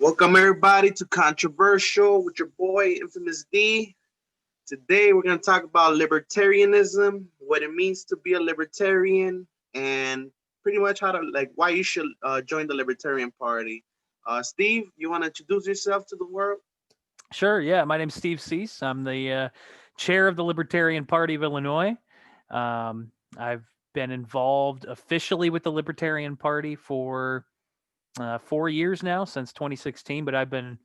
Welcome everybody to Controversial with your boy Infamous D. Today we're going to talk about libertarianism, what it means to be a libertarian, and pretty much how to why you should join the Libertarian Party. Steve, you want to introduce yourself to the world? Sure, yeah. My name's Steve Cease. I'm the chair of the Libertarian Party of Illinois. I've been involved officially with the Libertarian Party for 4 years now, since 2016, but I've been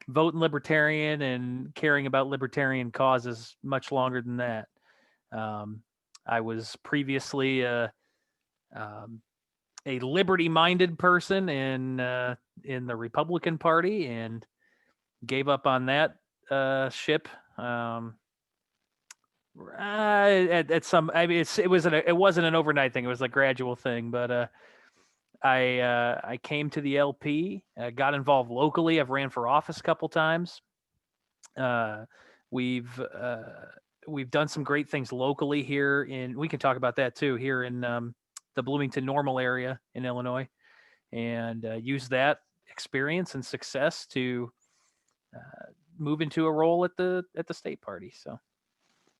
voting Libertarian and caring about Libertarian causes much longer than that. I was previously a liberty-minded person in the Republican Party and gave up on that ship. At some, I mean, it wasn't an overnight thing. It was a gradual thing. But I came to the LP, got involved locally. I've ran for office a couple times. We've done some great things locally here we can talk about that too, here in the Bloomington Normal area in Illinois, and use that experience and success to move into a role at the state party. So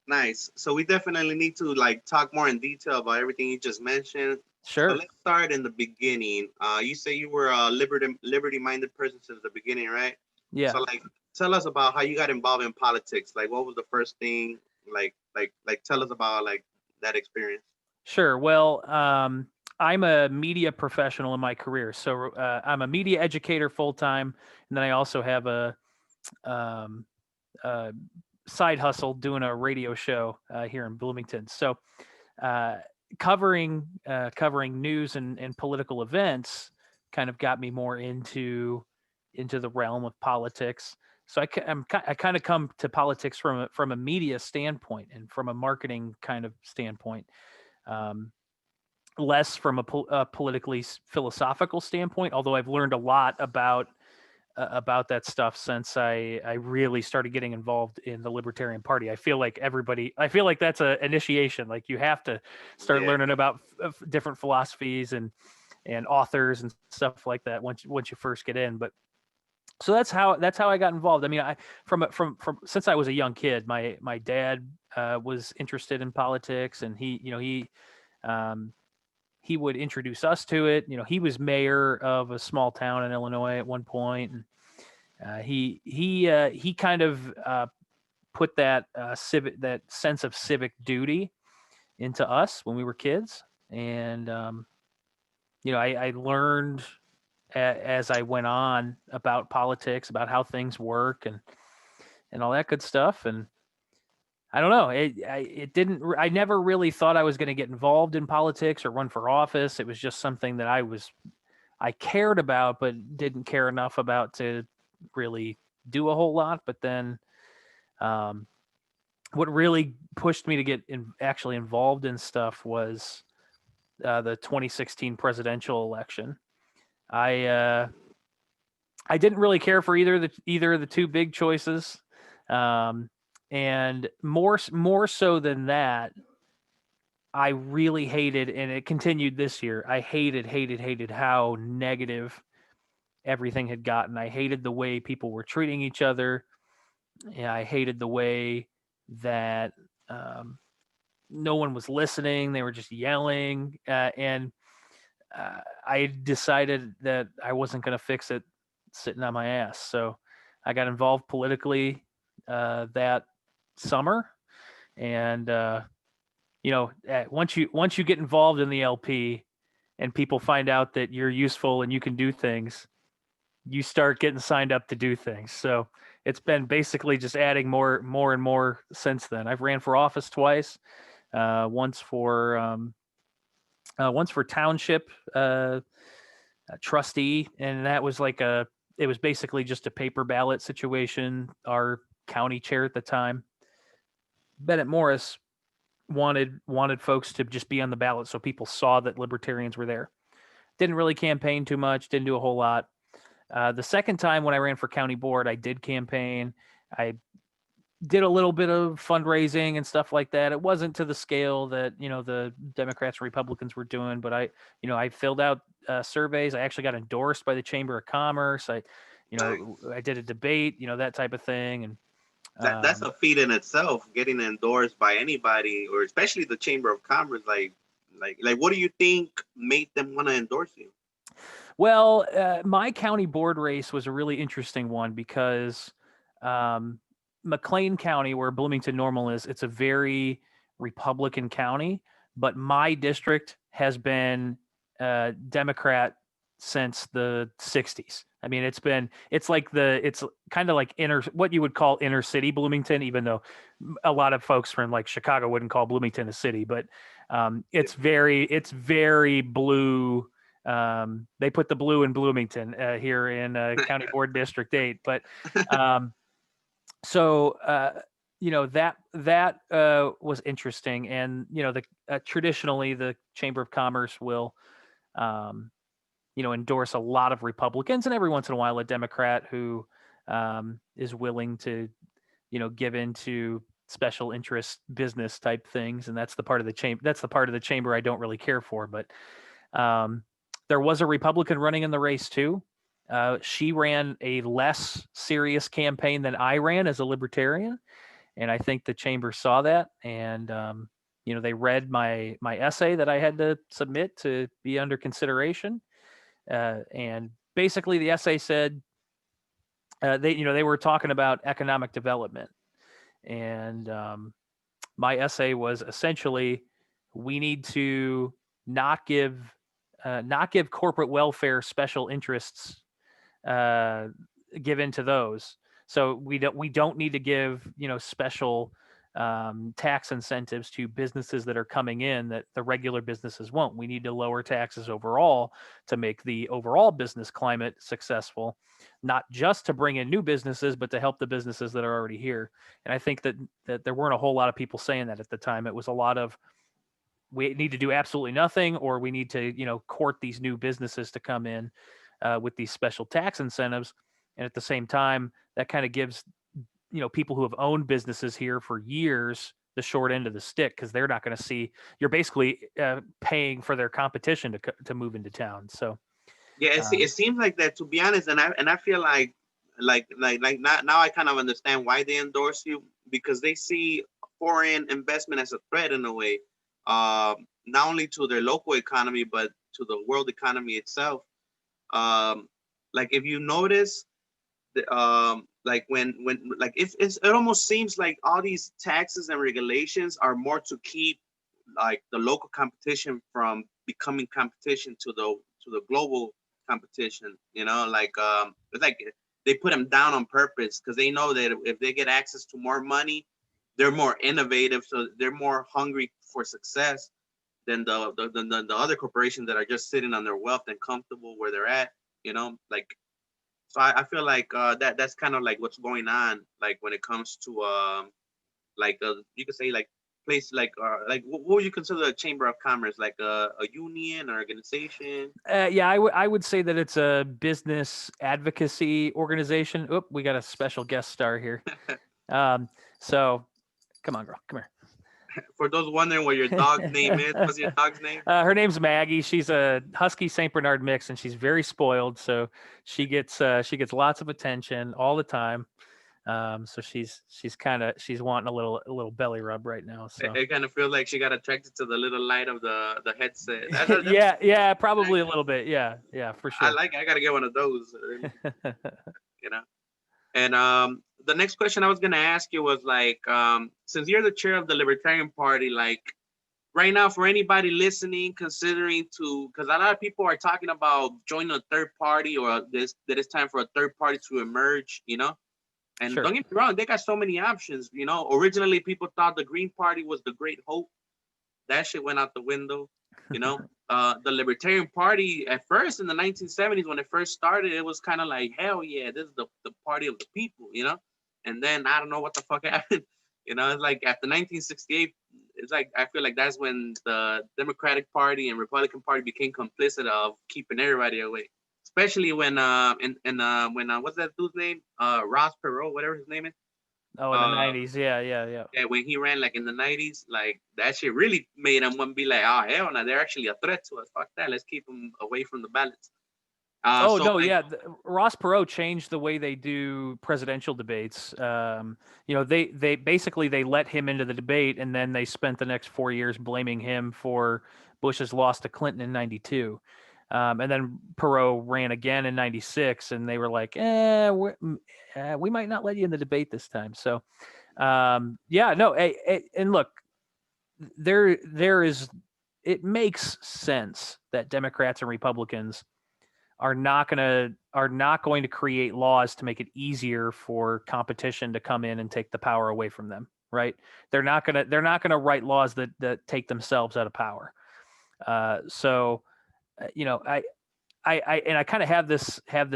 nice. So we definitely need to talk more in detail about everything you just mentioned. sure. So let's start in the beginning. You say you were a liberty-minded person since the beginning, right? Yeah. So tell us about how you got involved in politics. What was the first thing? Tell us about that experience. Sure. Well, I'm a media professional in my career, so I'm a media educator full time, and then I also have a side hustle doing a radio show here in Bloomington. So covering news and political events kind of got me more into the realm of politics. So I kind of come to politics from a media standpoint and from a marketing kind of standpoint, less from a politically philosophical standpoint. Although I've learned a lot about that stuff since I really started getting involved in the Libertarian Party. I feel like that's an initiation. Like you have to start learning about different philosophies and authors and stuff like that once you first get in. But so that's how I got involved. I mean, from since I was a young kid, my dad was interested in politics, and he would introduce us to it. He was mayor of a small town in Illinois at one point, and he kind of put that that sense of civic duty into us when we were kids, and I learned as I went on about politics, about how things work, and all that good stuff. And I don't know. It didn't. I never really thought I was going to get involved in politics or run for office. It was just something that I cared about, but didn't care enough about to really do a whole lot. But then, what really pushed me to get actually involved in stuff was the 2016 presidential election. I didn't really care for either of the two big choices. And more so than that, I really hated, and it continued this year, I hated how negative everything had gotten. I hated the way people were treating each other. And I hated the way that no one was listening. They were just yelling. And I decided that I wasn't going to fix it sitting on my ass. So I got involved politically that summer, and once you get involved in the LP and people find out that you're useful and you can do things, you start getting signed up to do things. So it's been basically just adding more and more since then. I've ran for office twice, once for township trustee, and that was it was basically just a paper ballot situation. Our county chair at the time, Bennett Morris, wanted folks to just be on the ballot so people saw that libertarians were there. Didn't really campaign too much, didn't do a whole lot. The second time when I ran for county board, I did campaign. I did a little bit of fundraising and stuff like that. It wasn't to the scale that, the Democrats and Republicans were doing, but I filled out surveys. I actually got endorsed by the Chamber of Commerce. You know, I did a debate, you know, that type of thing. And That's a feat in itself, getting endorsed by anybody, or especially the Chamber of Commerce. Like, what do you think made them want to endorse you? well, my county board race was a really interesting one because McLean County, where Bloomington Normal is, it's a very Republican county, but my district has been Democrat since the 60s. I mean, it's kind of like what you would call inner city Bloomington, even though a lot of folks from like Chicago wouldn't call Bloomington a city, but it's very blue. They put the blue in Bloomington here in County Board District 8. But you know, that was interesting. And, you know, traditionally the Chamber of Commerce will, you know, endorse a lot of Republicans, and every once in a while a Democrat who is willing to, you know, give into special interest business type things. And that's the part of the chamber I don't really care for. But there was a Republican running in the race too. She ran a less serious campaign than I ran as a Libertarian, and I think the chamber saw that, and you know, they read my essay that I had to submit to be under consideration, and basically the essay said they were talking about economic development, and my essay was essentially, we need to not give corporate welfare special interests given to those. So we don't need to give, you know, special tax incentives to businesses that are coming in that the regular businesses won't. We need to lower taxes overall to make the overall business climate successful, not just to bring in new businesses, but to help the businesses that are already here. And I think that there weren't a whole lot of people saying that at the time. It was a lot of, we need to do absolutely nothing, or we need to, you know, court these new businesses to come in with these special tax incentives. And at the same time, that kind of gives, you know, people who have owned businesses here for years the short end of the stick, because they're not going to see, you're basically paying for their competition to move into town. So Yeah, it seems like that, to be honest, and I feel like now I kind of understand why they endorse you, because they see foreign investment as a threat in a way, not only to their local economy but to the world economy itself. Like if you notice, like when like if it almost seems like all these taxes and regulations are more to keep like the local competition from becoming competition to the global competition. You know, like it's like they put them down on purpose, because they know that if they get access to more money, they're more innovative, so they're more hungry for success than the other corporations that are just sitting on their wealth and comfortable where they're at. You know, like, so I feel like that's kind of like what's going on, like when it comes to like you could say like place like what would you consider a chamber of commerce, like a union or organization? yeah, I would say that it's a business advocacy organization. Oop, we got a special guest star here. So come on, girl, come here. For those wondering what your dog's name is, what's your dog's name? Her name's Maggie. She's a Husky Saint Bernard mix, and she's very spoiled. So she gets lots of attention all the time. So she's wanting a little belly rub right now. So It kind of feels like she got attracted to the little light of the headset. yeah, probably a little bit. Yeah, for sure. I gotta get one of those. You know. And the next question I was gonna ask you was like, since you're the chair of the Libertarian Party, like right now, for anybody listening, considering to, because a lot of people are talking about joining a third party, or that it's time for a third party to emerge, you know. And Sure. don't get me wrong, they got so many options, you know. Originally, people thought the Green Party was the great hope. That shit went out the window, you know. The Libertarian Party, at first in the 1970s, when it first started, it was kind of like, hell yeah, this is the party of the people, you know. And then I don't know what the fuck happened, you know. It's like after 1968, it's like I feel like that's when the Democratic Party and Republican Party became complicit of keeping everybody away. Especially when when what's that dude's name? Ross Perot, whatever his name is. Oh, in the 90s. Yeah. Yeah, when he ran like in the 90s, like that shit really made them want to be like, oh hell no, they're actually a threat to us. Fuck that, let's keep them away from the ballots. Oh So no, like, yeah. Ross Perot changed the way they do presidential debates. They basically they let him into the debate, and then they spent the next 4 years blaming him for Bush's loss to Clinton in '92. And then Perot ran again in '96, and they were like, we might not let you in the debate this time. So, yeah, no, and look, there is, it makes sense that Democrats and Republicans are not going to create laws to make it easier for competition to come in and take the power away from them, right? They're not gonna write laws that take themselves out of power. So you know, I kind of have this I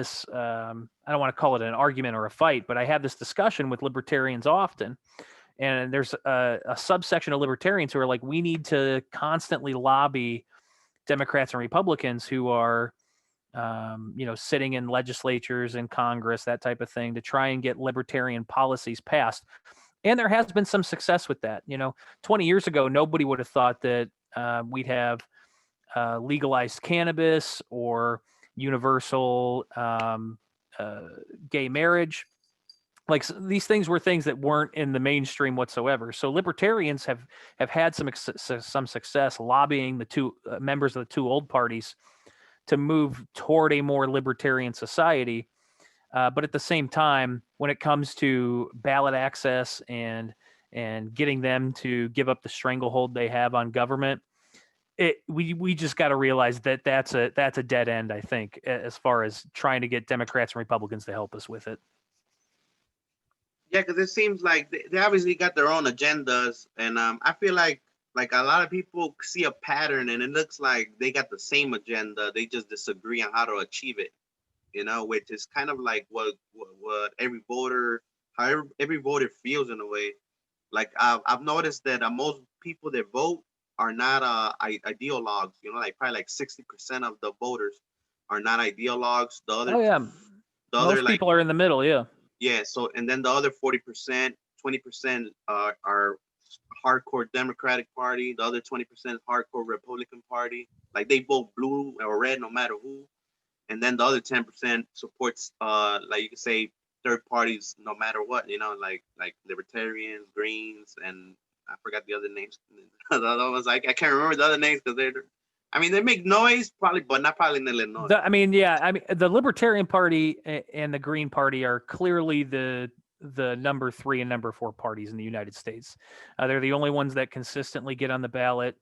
don't want to call it an argument or a fight, but I have this discussion with libertarians often. And there's a subsection of libertarians who are like, we need to constantly lobby Democrats and Republicans who are sitting in legislatures and Congress, that type of thing, to try and get libertarian policies passed. And there has been some success with that. 20 years ago, nobody would have thought that we'd have legalized cannabis or universal gay marriage. Like, these things were things that weren't in the mainstream whatsoever. So libertarians have had some success lobbying the two members of the two old parties to move toward a more libertarian society. But at the same time, when it comes to ballot access and getting them to give up the stranglehold they have on government, we just got to realize that that's a dead end, I think, as far as trying to get Democrats and Republicans to help us with it. yeah, because it seems like they obviously got their own agendas, and I feel like a lot of people see a pattern, and it looks like they got the same agenda. They just disagree on how to achieve it. Which is kind of like what every voter, how every voter feels in a way. Like I've noticed that most people that vote are not ideologues. Like probably like 60% of the voters are not ideologues. Oh yeah, The other most like people are in the middle. Yeah. yeah. So and then the other 40%, 20% are hardcore Democratic Party. The other 20% hardcore Republican Party. Like they vote blue or red no matter who. And then the other 10% supports like you could say third parties no matter what, like libertarians, greens, and I forgot the other names. The other ones, I can't remember the other names because they make noise probably, but not probably in Illinois. The Libertarian Party and the Green Party are clearly the number 3 and number 4 parties in the United States. They're the only ones that consistently get on the ballot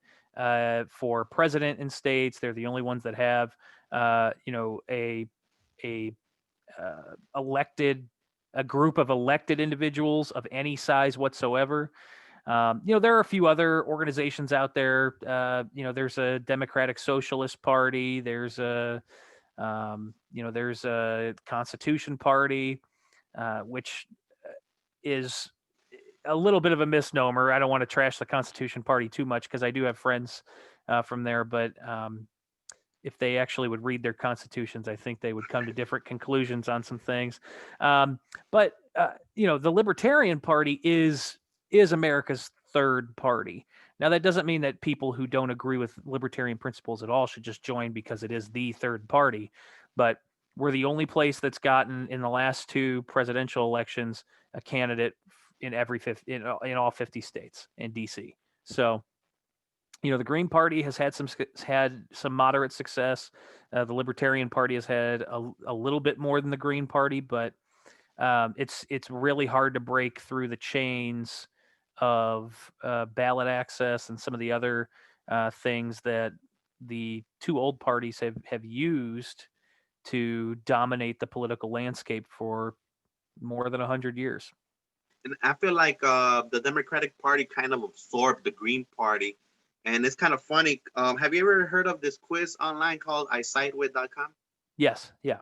for president in states. They're the only ones that have a group of elected individuals of any size whatsoever. There are a few other organizations out there. There's a Democratic Socialist Party. There's a Constitution Party, which is a little bit of a misnomer. I don't want to trash the Constitution Party too much because I do have friends from there, but if they actually would read their constitutions, I think they would come to different conclusions on some things. But the Libertarian Party is America's third party. Now, that doesn't mean that people who don't agree with libertarian principles at all should just join because it is the third party. But we're the only place that's gotten, in the last 2 presidential elections, a candidate in in all 50 states and DC. So, the Green Party has had some moderate success. The Libertarian Party has had a little bit more than the Green Party, but it's really hard to break through the chains of ballot access and some of the other things that the 2 old parties have used to dominate the political landscape for more than 100 years. And I feel like the Democratic Party kind of absorbed the Green Party. And it's kind of funny. Have you ever heard of this quiz online called isidewith.com? Yes. Yeah.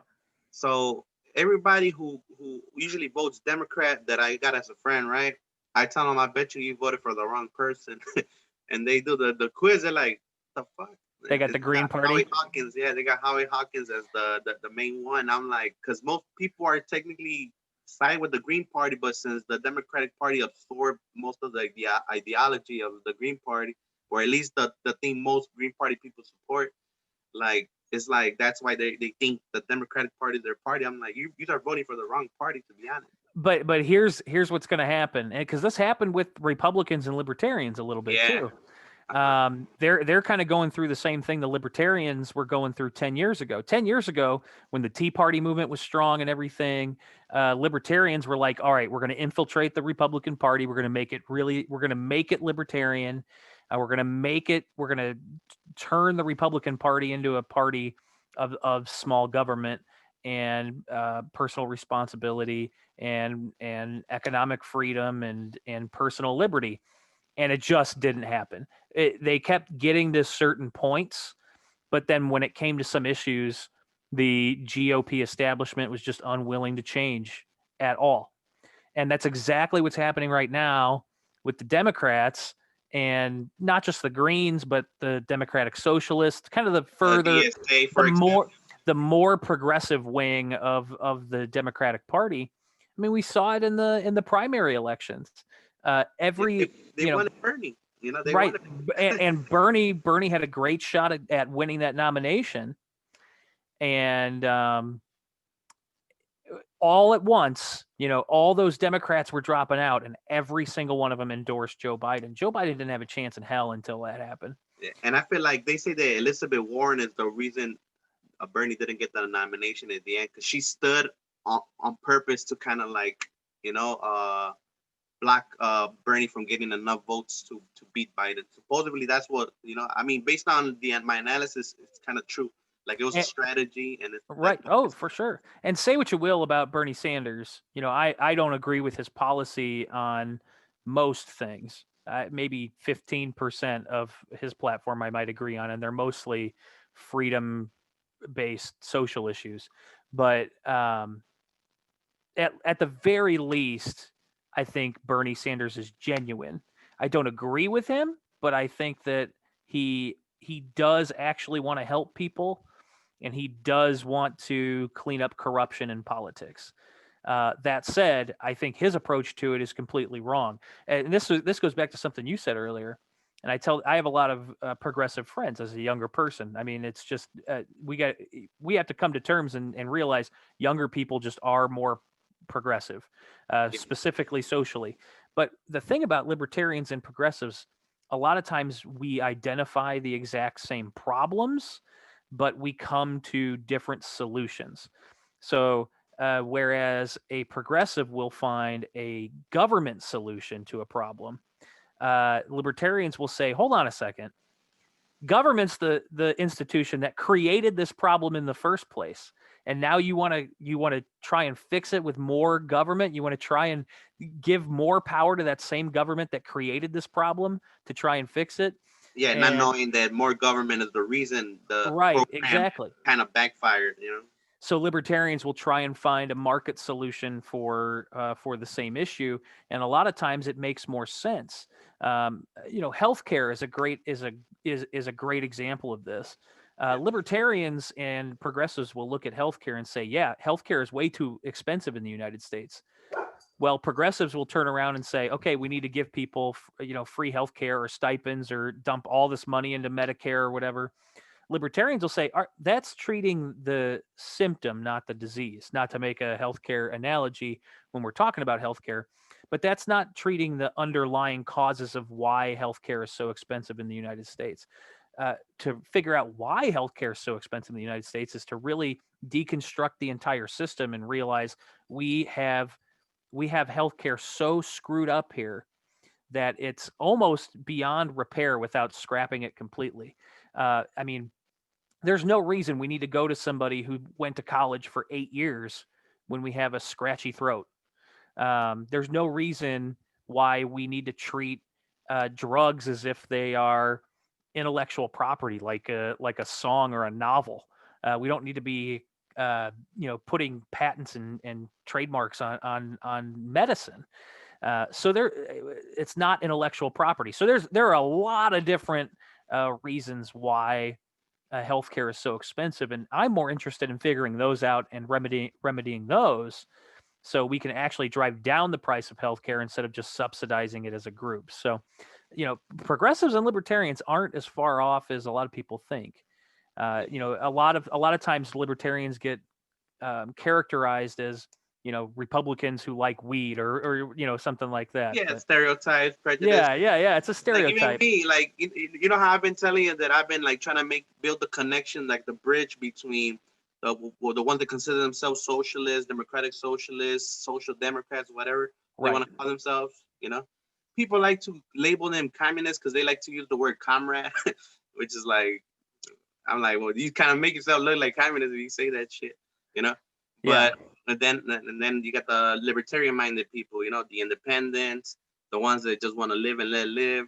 So everybody who usually votes Democrat that I got as a friend, right? I tell them, I bet you voted for the wrong person. And they do the quiz. They're like, the fuck? They got the Green Party. Howie Hawkins. Yeah, they got Howie Hawkins as the main one. I'm like, because most people are technically side with the Green Party, but since the Democratic Party absorbed most of the ideology of the Green Party, or at least the thing most Green Party people support, like it's like that's why they think the Democratic Party is their party. I'm like, you are voting for the wrong party, to be honest. But here's what's going to happen, because this happened with Republicans and Libertarians a little bit Yeah. too. They're kind of going through the same thing the Libertarians were going through 10 years ago. 10 years ago, when the Tea Party movement was strong and everything, Libertarians were like, all right, we're going to infiltrate the Republican Party. We're going to make it libertarian. We're going to turn the Republican Party into a party of small government and personal responsibility and economic freedom and personal liberty. And it just didn't happen. They kept getting to certain points, but then when it came to some issues, the GOP establishment was just unwilling to change at all. And that's exactly what's happening right now with the Democrats, and not just the Greens, but the Democratic Socialists, kind of the further, DSA, for the more progressive wing of the Democratic Party. I mean, we saw it in the primary elections. They wanted Bernie, they right, wanted and Bernie had a great shot at winning that nomination, and all at once, all those Democrats were dropping out, and every single one of them endorsed Joe Biden. Joe Biden didn't have a chance in hell until that happened. And I feel like they say that Elizabeth Warren is the reason Bernie didn't get the nomination at the end, because she stood on purpose to kind of like, block Bernie from getting enough votes to beat Biden. Supposedly, that's what, I mean, based on my analysis, it's kind of true. Like, it was a strategy, and it's right. Oh, for sure. And say what you will about Bernie Sanders. I don't agree with his policy on most things. Maybe 15% of his platform I might agree on, and they're mostly freedom-based social issues. But at the very least, I think Bernie Sanders is genuine. I don't agree with him, but I think that he does actually want to help people, and he does want to clean up corruption in politics. That said, I think his approach to it is completely wrong. And this goes back to something you said earlier. And I have a lot of progressive friends as a younger person. I mean, it's just we have to come to terms and realize younger people just are more progressive, specifically socially. But the thing about libertarians and progressives, a lot of times we identify the exact same problems, but we come to different solutions. So whereas a progressive will find a government solution to a problem, libertarians will say, hold on a second. Government's the institution that created this problem in the first place. And now you want to try and fix it with more government. You want to try and give more power to that same government that created this problem to try and fix it. Yeah, not knowing that more government is the reason the program exactly kind of backfired. So libertarians will try and find a market solution for the same issue, and a lot of times it makes more sense. Healthcare is a great example of this. Libertarians and progressives will look at healthcare and say, yeah, healthcare is way too expensive in the United States. Well, progressives will turn around and say, okay, we need to give people, free healthcare or stipends, or dump all this money into Medicare or whatever. Libertarians will say, that's treating the symptom, not the disease. Not to make a healthcare analogy when we're talking about healthcare, but that's not treating the underlying causes of why healthcare is so expensive in the United States. To figure out why healthcare is so expensive in the United States is to really deconstruct the entire system and realize we have healthcare so screwed up here that it's almost beyond repair without scrapping it completely. I mean, there's no reason we need to go to somebody who went to college for 8 years when we have a scratchy throat. There's no reason why we need to treat drugs as if they are intellectual property, like a song or a novel. We don't need to be putting patents and trademarks on medicine. So it's not intellectual property. So there are a lot of different reasons why healthcare is so expensive, and I'm more interested in figuring those out and remedying those, so we can actually drive down the price of healthcare instead of just subsidizing it as a group. So, progressives and libertarians aren't as far off as a lot of people think. You know, a lot of times libertarians get characterized as, you know, Republicans who like weed or you know, something like that. Yeah, But stereotypes, prejudice. yeah, it's a Like even stereotype. me, like you know how I've been telling you that I've been like trying to build the connection, like the bridge between the ones that consider themselves socialists, democratic socialists, social democrats, whatever they Right. want to call themselves. You know, people like to label them communists because they like to use the word comrade, which is like, I'm like, well, you kind of make yourself look like communists if you say that shit, you know. Yeah. But and then you got the libertarian-minded people, you know, the independents, the ones that just want to live and let live,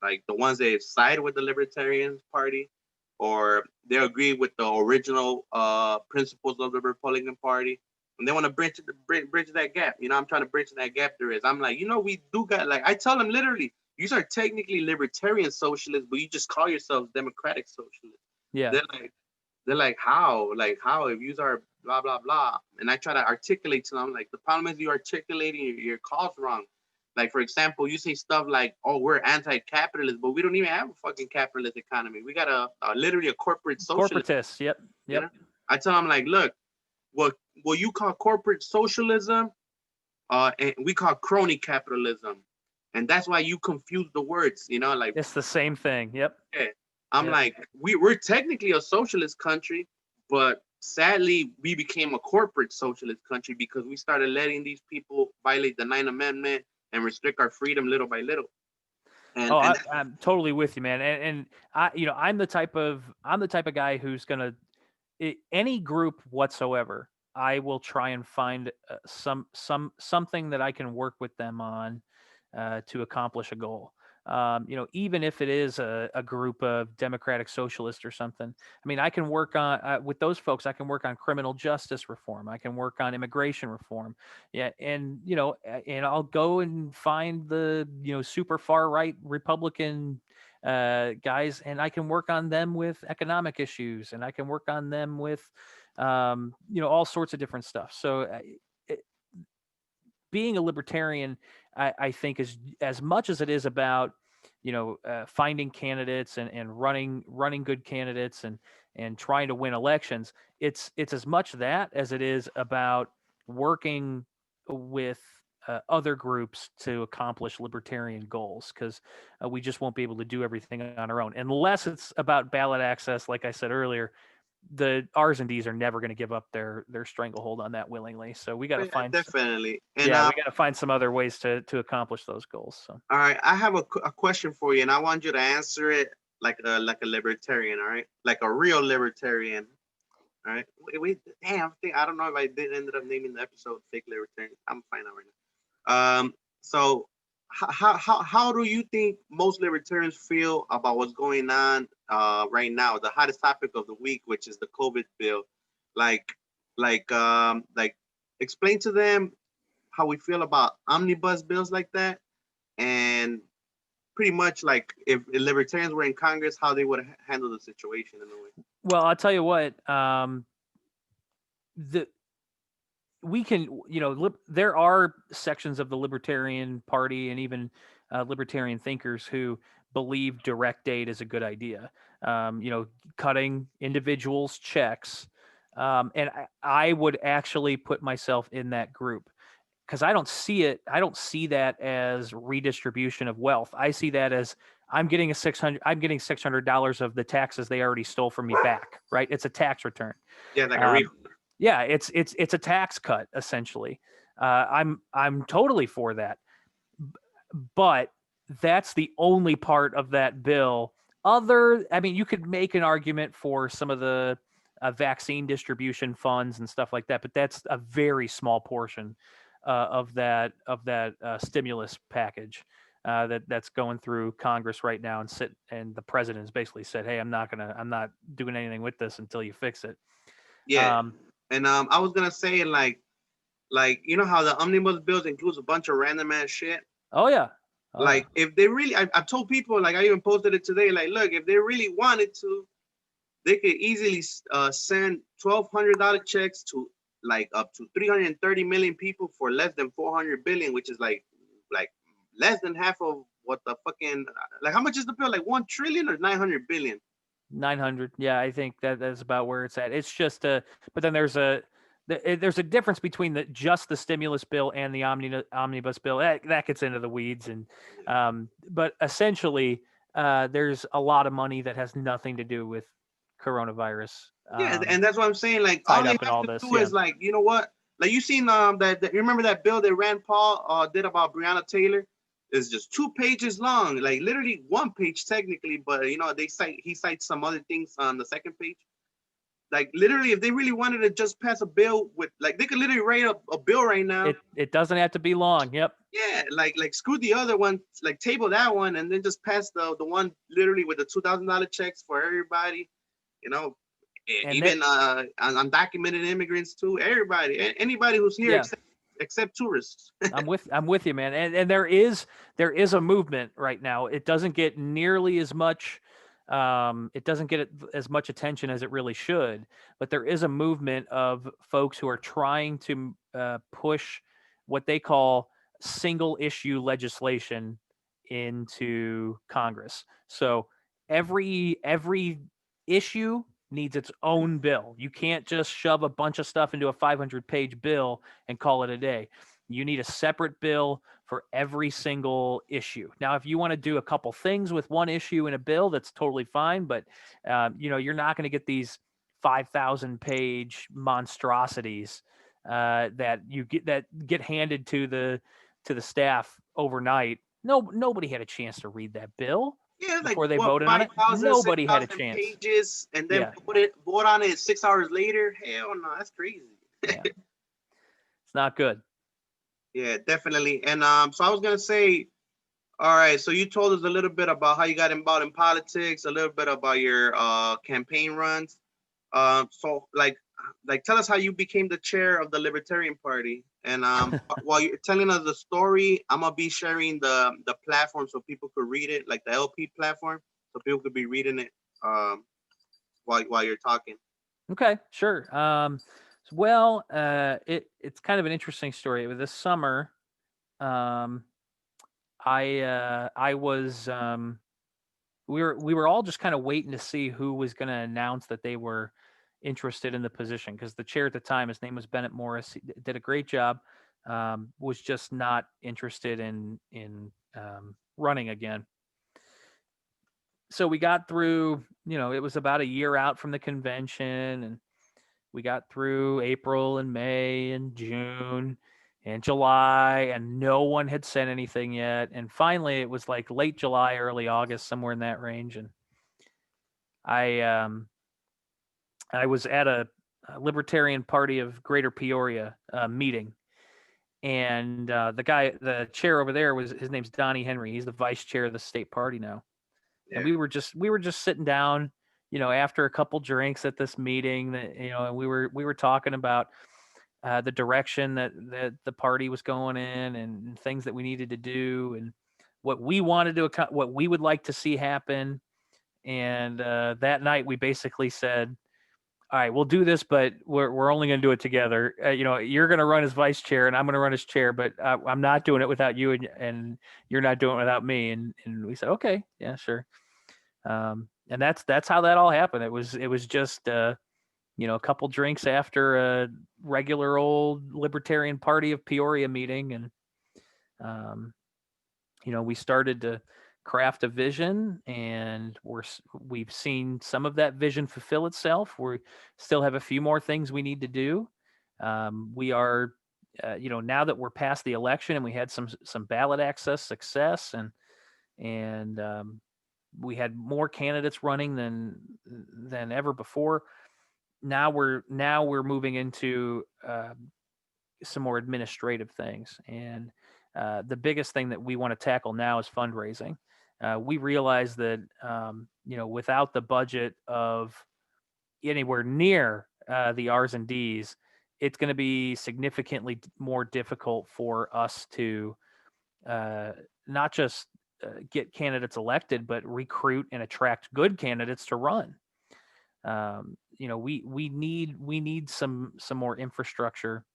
like the ones that side with the Libertarian Party, or they agree with the original principles of the Republican Party, and they want to bridge that gap. You know, I'm trying to bridge that gap there is. I'm like, you know, we do got, like, I tell them literally, you are technically libertarian socialists, but you just call yourselves democratic socialists. Yeah. They're like, how? Like, how if you are blah blah blah? And I try to articulate to them, like, the problem is you articulating your cause wrong. Like, for example, you say stuff like, oh, we're anti-capitalist, but we don't even have a fucking capitalist economy. We got literally a corporate socialist. Corporatists. Yep. You know? I tell them, like, look, what you call corporate socialism, and we call crony capitalism. And that's why you confuse the words, you know, like, It's the same thing. Yep. yeah. I'm Yep. like, we're technically a socialist country, but sadly we became a corporate socialist country because we started letting these people violate the 9th Amendment and restrict our freedom little by little. And, Oh, and I'm totally with you, man. And I, you know, I'm the type of guy who's gonna any group whatsoever. I will try and find something that I can work with them on to accomplish a goal. You know, even if it is a group of democratic socialists or something. I mean, I can work on with those folks. I can work on criminal justice reform. I can work on immigration reform. Yeah, and you know, and I'll go and find the, you know, super far right Republican guys, and I can work on them with economic issues, and I can work on them with, you know, all sorts of different stuff. So. Being a libertarian, I think, is as much as it is about, you know, finding candidates and running good candidates and trying to win elections. It's as much that as it is about working with other groups to accomplish libertarian goals, because we just won't be able to do everything on our own unless it's about ballot access. Like I said earlier, the R's and D's are never going to give up their stranglehold on that willingly. So we got to yeah, find definitely. And we got to find some other ways to accomplish those goals. So all right, I have a question for you, and I want you to answer it like a libertarian. All right, like a real libertarian. All right. Damn. I don't know if I did ended up naming the episode "Fake Libertarian." I'm fine out right now. So how do you think most libertarians feel about what's going on right now? The hottest topic of the week, which is the COVID bill. Like, like, explain to them how we feel about omnibus bills like that, and pretty much like if libertarians were in Congress, how they would handle the situation in a way. well, I'll tell you what. The we can, you know, there are sections of the Libertarian Party and even libertarian thinkers who believe direct aid is a good idea. You know, cutting individuals' checks, and I would actually put myself in that group, because I don't see it. I don't see that as redistribution of wealth. I see that as I'm getting $600 of the taxes they already stole from me back. Right? It's a tax return. Yeah, like a refund. Yeah, it's a tax cut essentially. I'm totally for that, but that's the only part of that bill. I mean, you could make an argument for some of the vaccine distribution funds and stuff like that, but that's a very small portion of that stimulus package that's going through Congress right now, and the president has basically said, "Hey, I'm not doing anything with this until you fix it." Yeah. And I was gonna say, like you know how the omnibus bills includes a bunch of random ass shit. Oh yeah. Like if they really, I told people, like I even posted it today. Like, look, if they really wanted to, they could easily send $1,200 checks to like up to 330 million people for less than 400 billion, which is like less than half of what the fucking, like, how much is the bill? Like 1 trillion or 900 billion? 900. Yeah, I think that's about where it's at. It's just but then there's a difference between just the stimulus bill and the omnibus bill. That gets into the weeds, and but essentially, there's a lot of money that has nothing to do with coronavirus. Yeah, and that's what I'm saying. Like, all Tied they up in have all to this. do Yeah. is, like, you know what? Like, you seen you remember that bill that Rand Paul did about Breonna Taylor? It's just 2 pages long, like literally 1 page technically, but he cites some other things on the second page. Like, literally, if they really wanted to just pass a bill with, like, they could literally write a bill right now. It doesn't have to be long. Yep. Yeah, like screw the other one, like table that one, and then just pass the one literally with the $2,000 checks for everybody. You know, And even undocumented immigrants too. Everybody, anybody who's here Yeah. except tourists. I'm with you, man. And there is a movement right now. It doesn't get nearly as much it doesn't get as much attention as it really should, but there is a movement of folks who are trying to push what they call single issue legislation into Congress. So every issue needs its own bill. You can't just shove a bunch of stuff into a 500-page bill and call it a day. You need a separate bill for every single issue. Now, if you want to do a couple things with one issue in a bill, that's totally fine. But you're not going to get these 5,000-page monstrosities that get handed to the staff overnight. Nobody had a chance to read that bill. Yeah, like Before they what, voted on it, 5,000, nobody had a 6,000 chance. pages, and then Yeah. vote on it 6 hours later. Hell no, that's crazy. Yeah. It's not good. Yeah, definitely. And so I was gonna say, all right. So you told us a little bit about how you got involved in politics, a little bit about your campaign runs. So like tell us how you became the chair of the Libertarian Party. And while you're telling us the story, I'm gonna be sharing the platform so people could read it, like the LP platform, so people could be reading it while you're talking. Okay, sure. Well, it's kind of an interesting story. This summer, um, I was we were all just kind of waiting to see who was going to announce that they were interested in the position, because the chair at the time, his name was Bennett Morris, he did a great job. Was just not interested in running again. So we got through. It was about a year out from the convention, and we got through April and May and June and July, and no one had said anything yet. And finally, it was like late July, early August, somewhere in that range. And I was at a Libertarian Party of Greater Peoria meeting, and the chair over there, his name's Donnie Henry. He's the vice chair of the state party now. Yeah. And we were just sitting down, after a couple drinks at this meeting, that and we were talking about the direction that the party was going in, and things that we needed to do, and what we wanted to what we would like to see happen. And that night we basically said, all right, we'll do this, but we're only going to do it together. You're going to run as vice chair, and I'm going to run as chair, but I'm not doing it without you, and you're not doing it without me. And we said, okay, yeah, sure. And that's how that all happened. It was just a couple drinks after a regular old Libertarian Party of Peoria meeting, and we started to craft a vision, and we've seen some of that vision fulfill itself. We still have a few more things we need to do. We are, now that we're past the election and we had some ballot access success, and we had more candidates running than ever before. Now we're moving into some more administrative things, and the biggest thing that we want to tackle now is fundraising. We realize that without the budget of anywhere near the R's and D's, it's going to be significantly more difficult for us to not just get candidates elected, but recruit and attract good candidates to run. We need some more infrastructure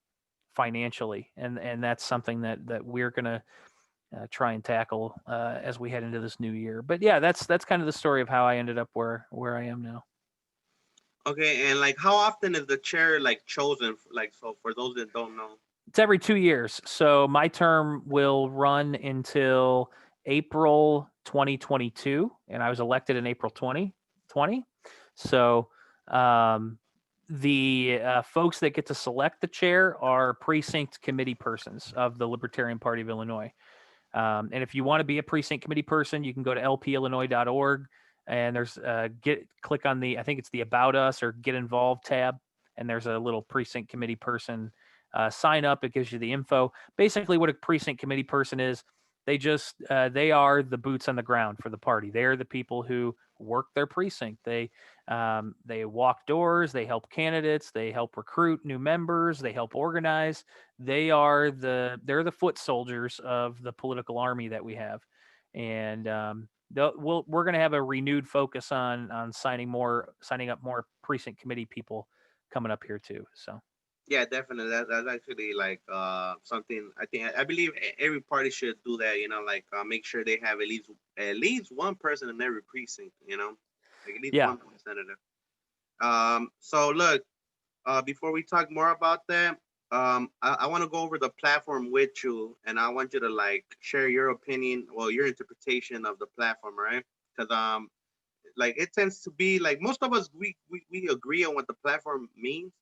financially, and that's something that we're gonna try and tackle as we head into this new year. But yeah, that's kind of the story of how I ended up where I am now. Okay, and like how often is the chair like chosen? Like, so for those that don't know. It's every 2 years. So my term will run until April 2022, and I was elected in April 2020. So the folks that get to select the chair are precinct committee persons of the Libertarian Party of Illinois. And if you want to be a precinct committee person, you can go to lpillinois.org and there's click on the, I think it's the About Us or Get Involved tab, and there's a little precinct committee person sign up. It gives you the info. Basically, what a precinct committee person is, they are the boots on the ground for the party. They're the people who work their precinct. They walk doors. They help candidates. They help recruit new members. They help organize. They're the foot soldiers of the political army that we have, and we're going to have a renewed focus on signing up more precinct committee people coming up here too. So Yeah, definitely. That's actually like something I believe every party should do that. Like make sure they have at least one person in every precinct. Like at least yeah, one representative. So look, before we talk more about that, I want to go over the platform with you, and I want you to like share your opinion, well, your interpretation of the platform, right? Because like it tends to be like most of us we agree on what the platform means,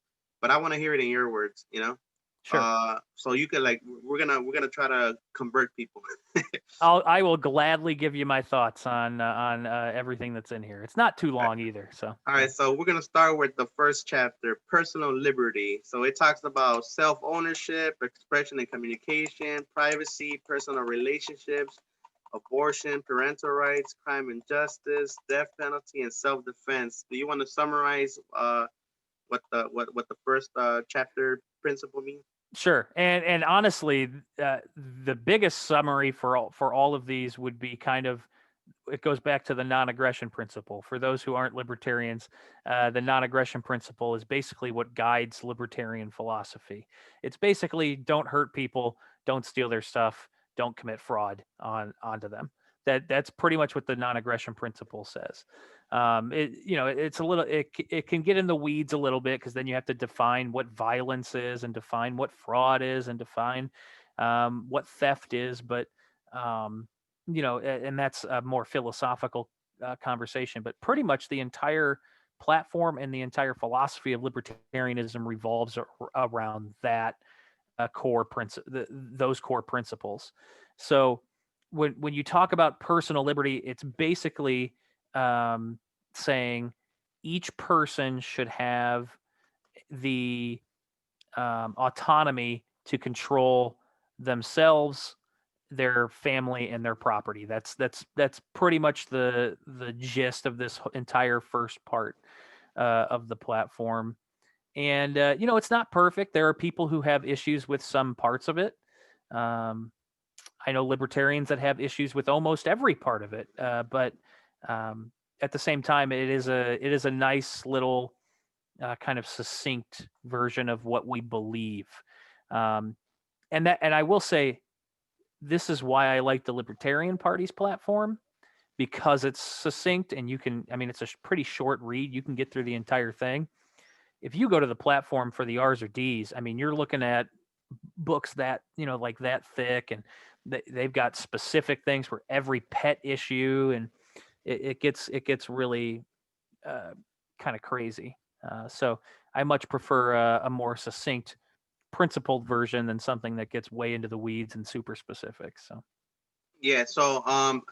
but I want to hear it in your words. sure. So you can like we're gonna try to convert people. I will gladly give you my thoughts on everything that's in here. It's not too long either. So All right, so we're gonna start with the first chapter, personal liberty. So it talks about self-ownership, expression and communication, privacy, personal relationships, abortion, parental rights, crime and justice, death penalty, and self-defense. Do you want to summarize what the first chapter principle means? sure. And honestly, the biggest summary for all of these would be kind of, it goes back to the non-aggression principle. For those who aren't libertarians, the non-aggression principle is basically what guides libertarian philosophy. It's basically don't hurt people, don't steal their stuff, don't commit fraud onto them. That's pretty much what the non-aggression principle says. It's a little, it can get in the weeds a little bit because then you have to define what violence is and define what fraud is and define what theft is. But and that's a more philosophical conversation. But pretty much the entire platform and the entire philosophy of libertarianism revolves around that those core principles. So when you talk about personal liberty, it's basically saying each person should have the autonomy to control themselves, their family, and their property. That's pretty much the gist of this entire first part of the platform. And it's not perfect. There are people who have issues with some parts of it. I know libertarians that have issues with almost every part of it. But at the same time, it is a nice little kind of succinct version of what we believe. And I will say, this is why I like the Libertarian Party's platform, because it's succinct and it's a pretty short read. You can get through the entire thing. If you go to the platform for the R's or D's, you're looking at books that, like that thick, and they've got specific things for every pet issue, and it gets really kind of crazy. So I much prefer a more succinct, principled version than something that gets way into the weeds and super specific. So Yeah, so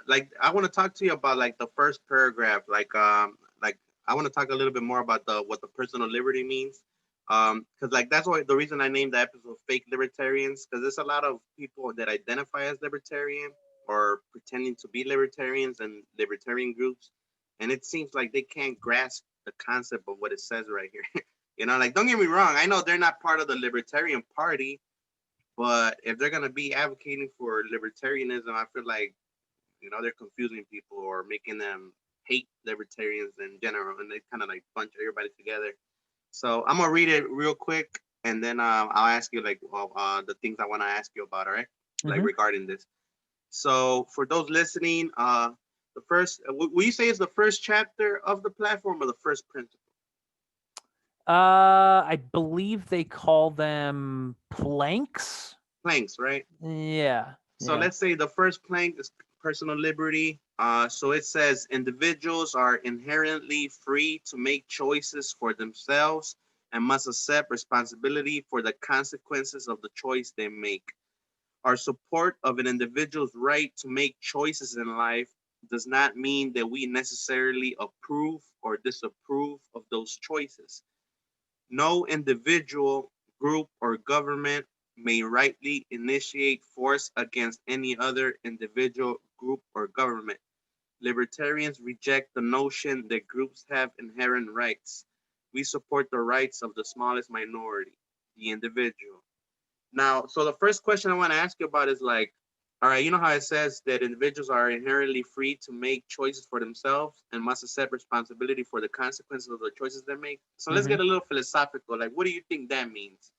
like I want to talk to you about like the first paragraph, like I want to talk a little bit more about what the personal liberty means. Because like that's why the reason I named the episode Fake Libertarians, because there's a lot of people that identify as libertarian or pretending to be libertarians and libertarian groups, and it seems like they can't grasp the concept of what it says right here. Like don't get me wrong, I know they're not part of the Libertarian Party, but if they're gonna be advocating for libertarianism, I feel like they're confusing people or making them hate libertarians in general, and they kind of like bunch everybody together. So I'm gonna read it real quick, and then I'll ask you like the things I want to ask you about. All right, like regarding this. So for those listening, the first, will you say it's the first chapter of the platform or the first principle? I believe they call them planks. Planks, right? Yeah. So Yeah. let's say the first plank is personal liberty. So it says individuals are inherently free to make choices for themselves and must accept responsibility for the consequences of the choice they make. Our support of an individual's right to make choices in life does not mean that we necessarily approve or disapprove of those choices. No individual, group, or government may rightly initiate force against any other individual, group, or government. Libertarians reject the notion that groups have inherent rights. We support the rights of the smallest minority, the individual. Now, so the first question I want to ask you about is like, all right, you know how it says that individuals are inherently free to make choices for themselves and must accept responsibility for the consequences of the choices they make. So let's Mm-hmm. get a little philosophical. Like, what do you think that means?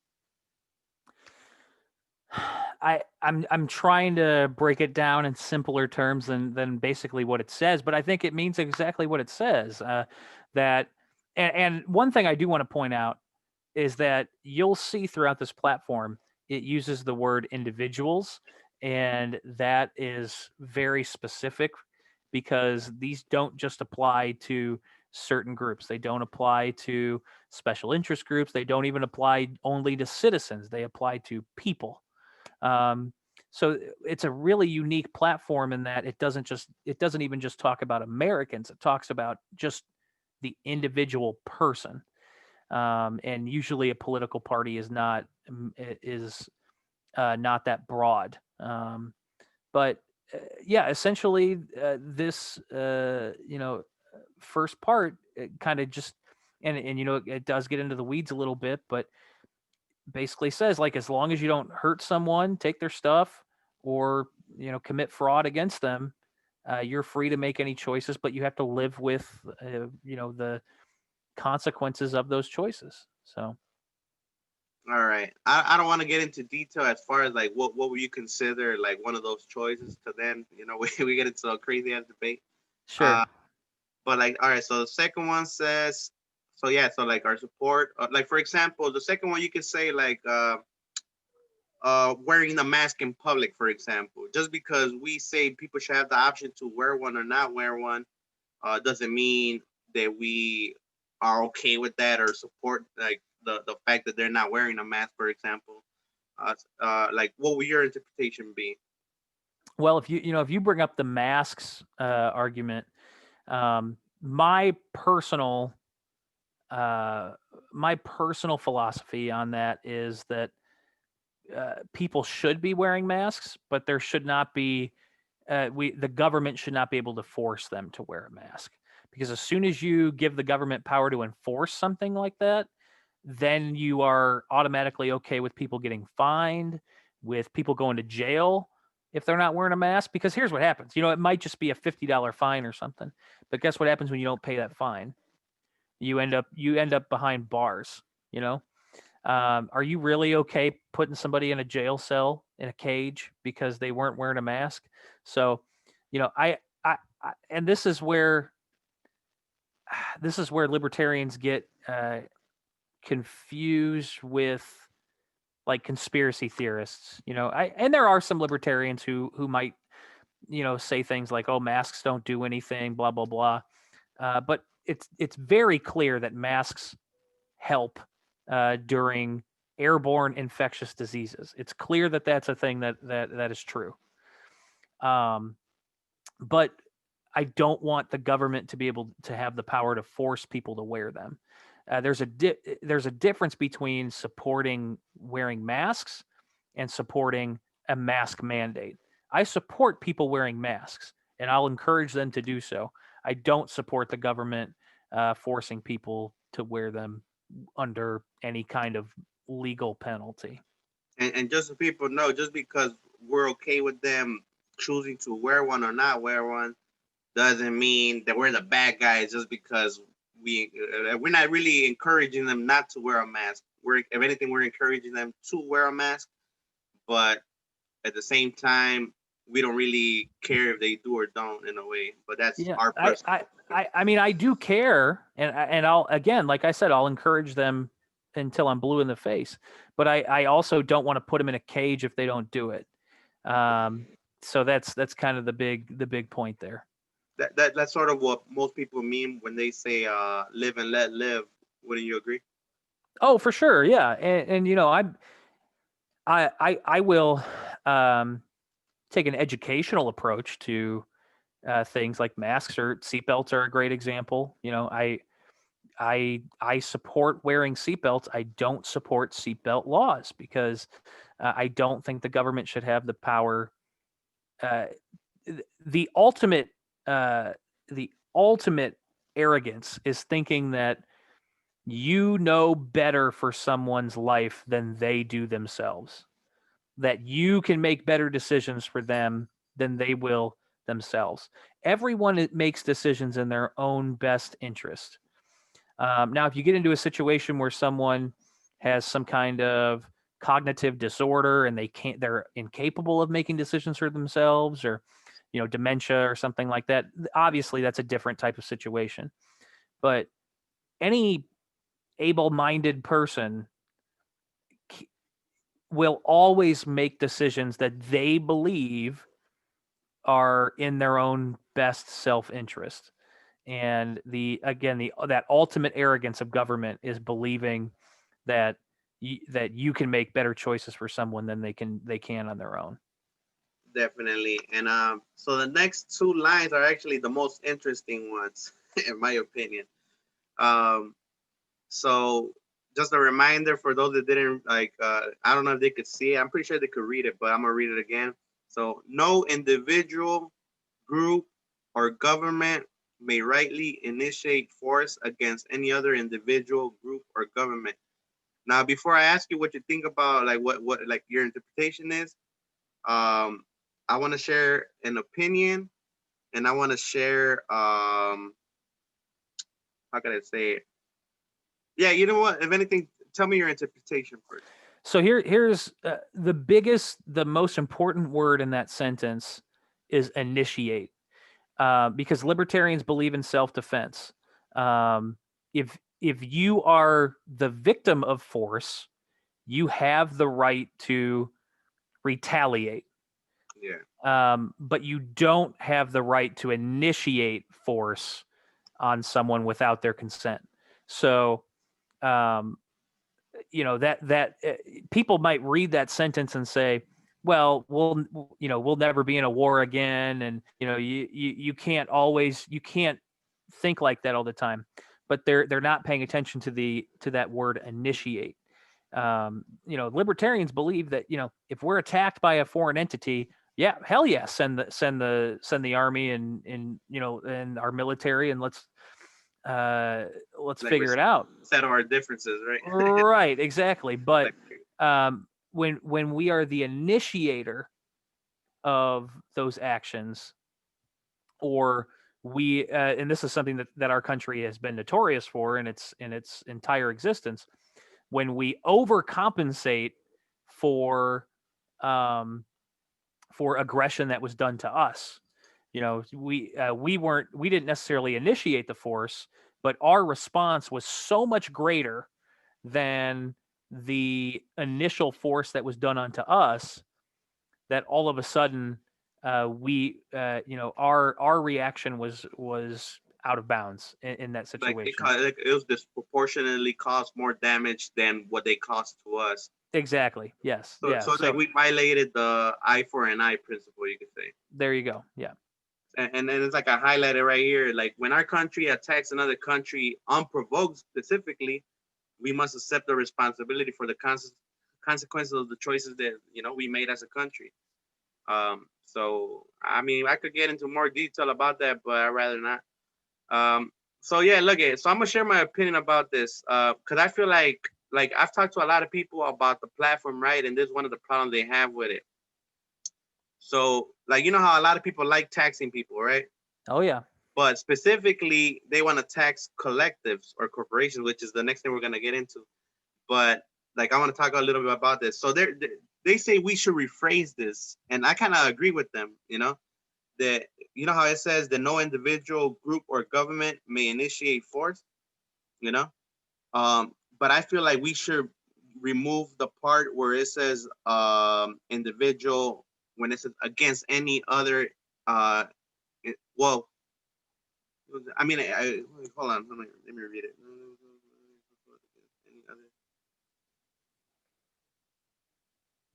I'm trying to break it down in simpler terms than basically what it says, but I think it means exactly what it says. That and one thing I do want to point out is that you'll see throughout this platform it uses the word individuals, and that is very specific because these don't just apply to certain groups. They don't apply to special interest groups. They don't even apply only to citizens. They apply to people. Um, so it's a really unique platform in that it doesn't even just talk about Americans. It talks about just the individual person. And usually a political party is not that broad. But yeah, essentially this first part kind of just and it does get into the weeds a little bit, but basically says like as long as you don't hurt someone, take their stuff, or commit fraud against them, you're free to make any choices, but you have to live with the consequences of those choices. So All right. I don't want to get into detail as far as like what would you consider like one of those choices, because then, we get into a crazy ass debate. sure. Uh, but like, all right, so the second one says, so yeah, so like our support, like for example, the second one you could say like, wearing a mask in public, for example. Just because we say people should have the option to wear one or not wear one, doesn't mean that we are okay with that or support like the fact that they're not wearing a mask, for example. Like, what would your interpretation be? Well, if you bring up the masks argument, my personal uh, my personal philosophy on that is that people should be wearing masks, but there should not be the government should not be able to force them to wear a mask, because as soon as you give the government power to enforce something like that, then you are automatically okay with people getting fined, with people going to jail if they're not wearing a mask. Because here's what happens: it might just be a $50 fine or something, but guess what happens when you don't pay that fine? You end up behind bars. You know, are you really okay putting somebody in a jail cell in a cage because they weren't wearing a mask? So, and this is where libertarians get confused with like conspiracy theorists. And there are some libertarians who might say things like, "Oh, masks don't do anything," blah blah blah. But it's very clear that masks help during airborne infectious diseases. It's clear that that's a thing that is true. Um, but I don't want the government to be able to have the power to force people to wear them. There's a difference between supporting wearing masks and supporting a mask mandate. I support people wearing masks, and I'll encourage them to do so. I don't support the government forcing people to wear them under any kind of legal penalty. And just so people know, just because we're okay with them choosing to wear one or not wear one, doesn't mean that we're the bad guys. Just because we're not really encouraging them not to wear a mask. If anything, we're encouraging them to wear a mask. But at the same time, we don't really care if they do or don't in a way. But that's Yeah, our personal. I mean, I do care, and I'll, again, like I said, I'll encourage them until I'm blue in the face. But I also don't want to put them in a cage if they don't do it. So that's kind of the big point there. That's sort of what most people mean when they say live and let live. Wouldn't you agree? Oh, for sure, yeah, and you know, I will take an educational approach to things like masks or seatbelts are a great example. You know, I support wearing seatbelts. I don't support seatbelt laws because I don't think the government should have the power. Uh, the ultimate uh, the ultimate arrogance is thinking that you know better for someone's life than they do themselves. That you can make better decisions for them than they will themselves. Everyone makes decisions in their own best interest. Now, if you get into a situation where someone has some kind of cognitive disorder and they're incapable of making decisions for themselves, or dementia or something like that, obviously that's a different type of situation. But any able-minded person will always make decisions that they believe are in their own best self-interest. And that ultimate arrogance of government is believing that you can make better choices for someone than they can on their own. Definitely. And so the next two lines are actually the most interesting ones, in my opinion. Um, so just a reminder for those that didn't I don't know if they could see it. I'm pretty sure they could read it, but I'm gonna read it again. So no individual, group, or government may rightly initiate force against any other individual, group, or government. Now, before I ask you what you think about like what like your interpretation is, I want to share an opinion, and I want to share how can I say it? Yeah, you know what? If anything, tell me your interpretation first. So here's the most important word in that sentence is initiate, because libertarians believe in self-defense. If you are the victim of force, you have the right to retaliate. Yeah. But you don't have the right to initiate force on someone without their consent. So, um, that people might read that sentence and say, well, we'll never be in a war again, and you can't think like that all the time. But they're not paying attention to that word initiate. Libertarians believe that if we're attacked by a foreign entity, yeah, hell yeah, send the army and our military, and let's Like figure it out. Settle our differences, right? Right, exactly. But when we are the initiator of those actions, or and this is something that our country has been notorious for in its entire existence, when we overcompensate for aggression that was done to us. We didn't necessarily initiate the force, but our response was so much greater than the initial force that was done unto us that all of a sudden our reaction was out of bounds in that situation. It was disproportionately caused more damage than what they caused to us. Exactly. Yes. So, yeah. So like we violated the eye for an eye principle, you could say. There you go. Yeah. And then it's like I highlighted right here, like when our country attacks another country unprovoked specifically, we must accept the responsibility for the consequences of the choices that we made as a country. So I mean, I could get into more detail about that, but I'd rather not. So yeah, look at it. So I'm gonna share my opinion about this because I feel like I've talked to a lot of people about the platform, right? And this is one of the problems they have with it. So like how a lot of people like taxing people, right? Oh yeah. But specifically, they want to tax collectives or corporations, which is the next thing we're gonna get into. But like I want to talk a little bit about this. So they say we should rephrase this, and I kind of agree with them. That how it says that no individual, group, or government may initiate force. You know, but I feel like we should remove the part where it says individual when it says against any other. Well, I mean, hold on, let me read it. Any other?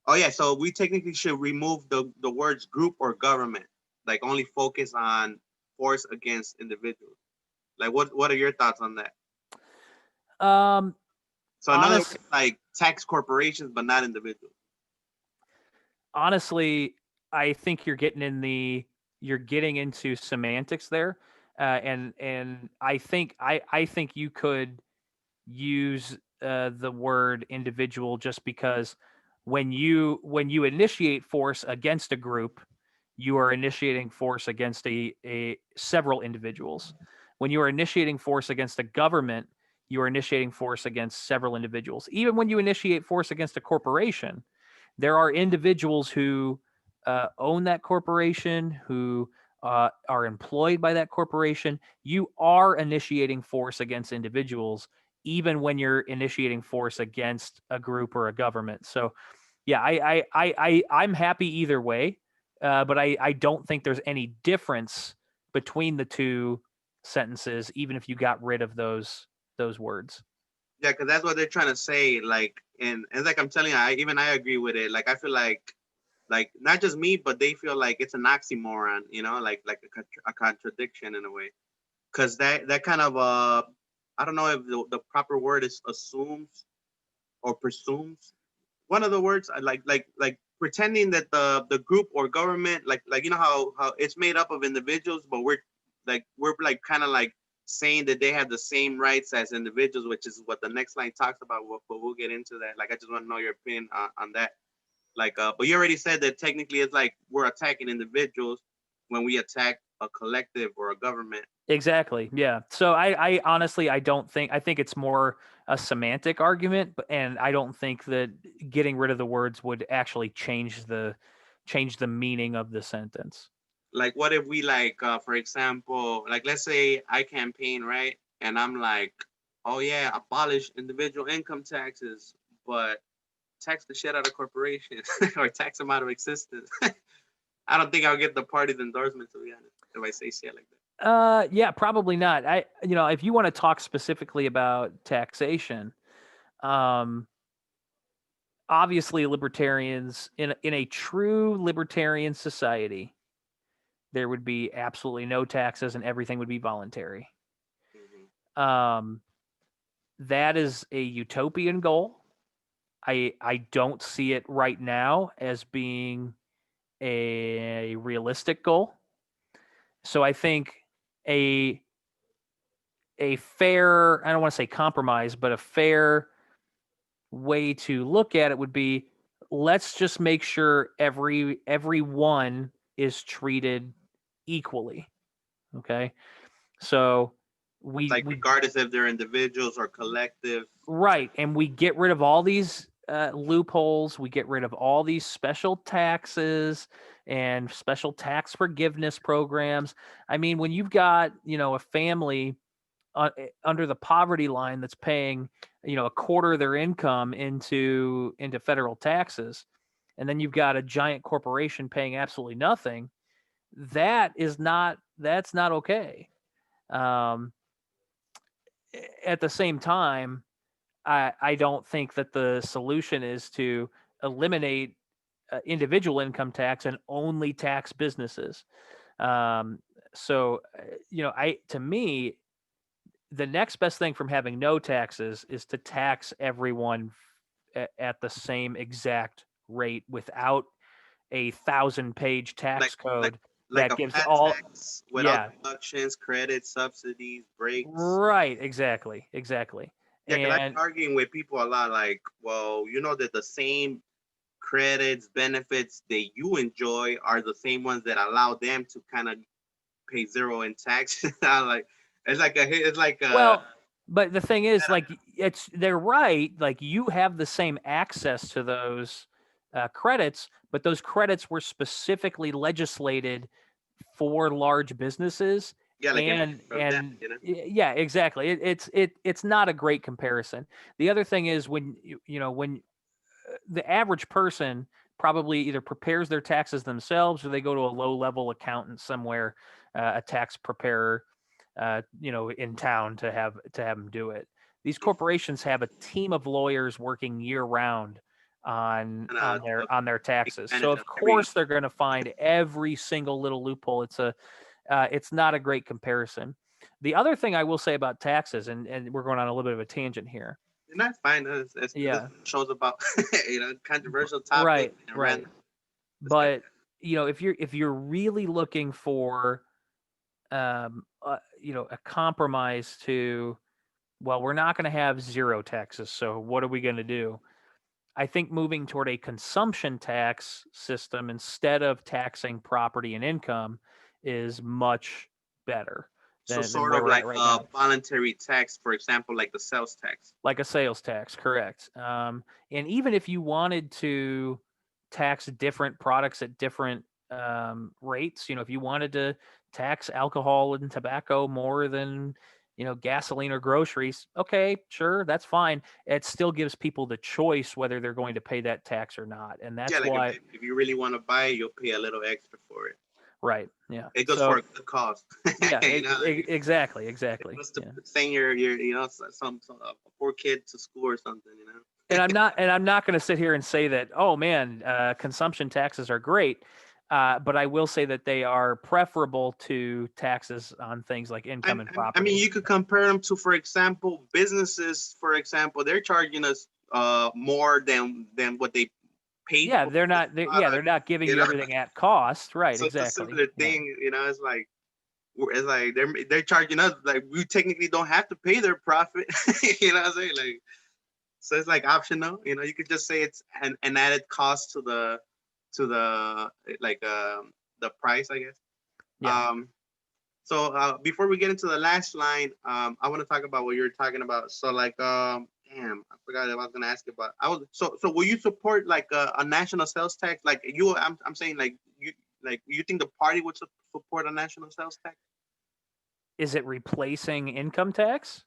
Oh yeah, so we technically should remove the words group or government, like only focus on force against individuals. Like, what are your thoughts on that? So in other words, like tax corporations, but not individuals. Honestly, I think you're getting into semantics there, and I think you could use the word individual just because when you initiate force against a group, you are initiating force against a several individuals. When you are initiating force against a government, you are initiating force against several individuals. Even when you initiate force against a corporation, there are individuals who own that corporation, who are employed by that corporation. You are initiating force against individuals, even when you're initiating force against a group or a government. So, yeah, I'm happy either way, but I don't think there's any difference between the two sentences, even if you got rid of those words. Yeah, because that's what they're trying to say. Like, and like I'm telling you, I agree with it. Like, I feel like not just me, but they feel like it's an oxymoron. Like a contradiction in a way. Because that kind of I don't know if the proper word is assumes or presumes. One of the words like pretending that the group or government like how it's made up of individuals, but we're like kind of like saying that they have the same rights as individuals, which is what the next line talks about. But we'll get into that. Like, I just want to know your opinion on that. Like, but you already said that technically it's like we're attacking individuals when we attack a collective or a government. Exactly. Yeah. So I honestly, I think it's more a semantic argument, and I don't think that getting rid of the words would actually change the meaning of the sentence. Like, what if we for example, like, let's say I campaign, right? And I'm like, oh yeah, abolish individual income taxes, but tax the shit out of corporations or tax them out of existence. I don't think I'll get the party's endorsement, to be honest, if I say shit like that. Yeah, probably not. If you want to talk specifically about taxation, obviously libertarians in a true libertarian society, there would be absolutely no taxes and everything would be voluntary. Mm-hmm. That is a utopian goal. I don't see it right now as being a realistic goal. So I think a fair, I don't want to say compromise, but a fair way to look at it would be, let's just make sure everyone is treated equally. Okay? So we regardless if they're individuals or collective. Right, and we get rid of all these loopholes. We get rid of all these special taxes and special tax forgiveness programs. I mean, when you've got a family under the poverty line that's paying a quarter of their income into federal taxes, and then you've got a giant corporation paying absolutely nothing, that's not okay. At the same time, I don't think that the solution is to eliminate individual income tax and only tax businesses. So, to me, the next best thing from having no taxes is to tax everyone at the same exact rate without a 1,000-page tax code that gives all tax without deductions, credits, subsidies, breaks. Right, exactly. Yeah, because I'm arguing with people a lot, like, well, that the same credits, benefits that you enjoy are the same ones that allow them to kind of pay zero in tax. Well, but the thing is, like, they're right. Like, you have the same access to those credits, but those credits were specifically legislated for large businesses. Yeah, like and from them, and yeah, exactly. It's not a great comparison. The other thing is when when the average person probably either prepares their taxes themselves or they go to a low level accountant somewhere, a tax preparer, in town to have them do it. These corporations have a team of lawyers working year round on and their taxes. manage So of every. course they're going to find every single little loophole. It's not a great comparison. The other thing I will say about taxes, and we're going on a little bit of a tangent here. And that's fine. It's Yeah. shows about controversial topic. Right, And right. random. But if you're really looking for a compromise to, well, we're not going to have zero taxes, so what are we going to do? I think moving toward a consumption tax system instead of taxing property and income is much better So than sort where of we're like at right a now. voluntary tax, for example, like the sales tax. Like a sales tax, correct. And even if you wanted to tax different products at different rates, if you wanted to tax alcohol and tobacco more than gasoline or groceries, okay, sure, that's fine. It still gives people the choice whether they're going to pay that tax or not, and Yeah, that's like why. if you really want to buy it, you'll pay a little extra for it. Right. Yeah. It goes So for the cost. yeah, exactly. What's to Yeah. send your some a poor kid to school or something, And I'm not going to sit here and say that, oh man, consumption taxes are great, but I will say that they are preferable to taxes on things like income and property. I mean, you could compare them to, for example, businesses. For example, they're charging us more than what they paid. Yeah, For they're not. They're not giving you everything at cost, right? So it's a Exactly. similar thing, It's like they're charging us like we technically don't have to pay their profit. You know what I'm saying? Like, so it's like optional. You could just say it's an added cost to the like the price, I guess. Yeah. So before we get into the last line, I want to talk about what you're talking about. So like, damn, I forgot what I was gonna ask you about. So will you support like a national sales tax? Like I'm saying like you think the party would support a national sales tax? Is it replacing income tax?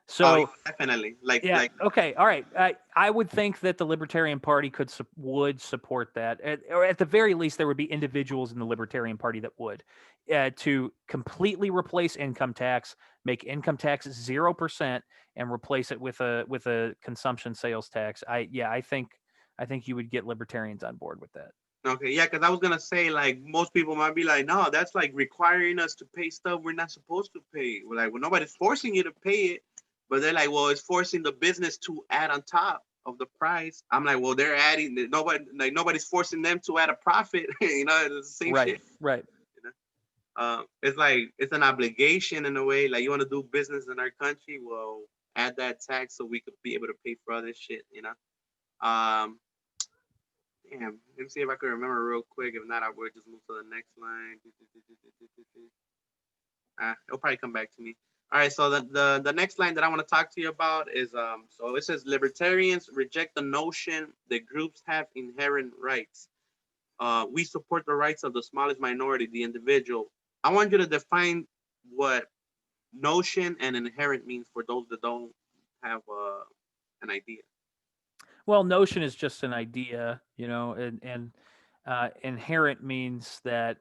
Oh, So definitely. yeah. Okay. All right. I would think that the Libertarian Party would support that, or at the very least, there would be individuals in the Libertarian Party that would, to completely replace income tax, make income tax 0%, and replace it with a consumption sales tax. I think you would get Libertarians on board with that. Okay, yeah, because I was gonna say like most people might be like, no, that's like requiring us to pay stuff we're not supposed to pay. We're like, well, nobody's forcing you to pay it, but they're like, well, it's forcing the business to add on top of the price. I'm like, well, they're adding. Nobody's forcing them to add a profit. It's the same shit. Right. It's like it's an obligation in a way. Like you want to do business in our country, well, add that tax so we could be able to pay for other shit. Damn, let me see if I can remember real quick. If not, I will just move to the next line. It'll probably come back to me. All right, so the next line that I want to talk to you about is so it says libertarians reject the notion that groups have inherent rights. We support the rights of the smallest minority, the individual. I want you to define what notion and inherent means for those that don't have an idea. Well, notion is just an idea, and inherent means that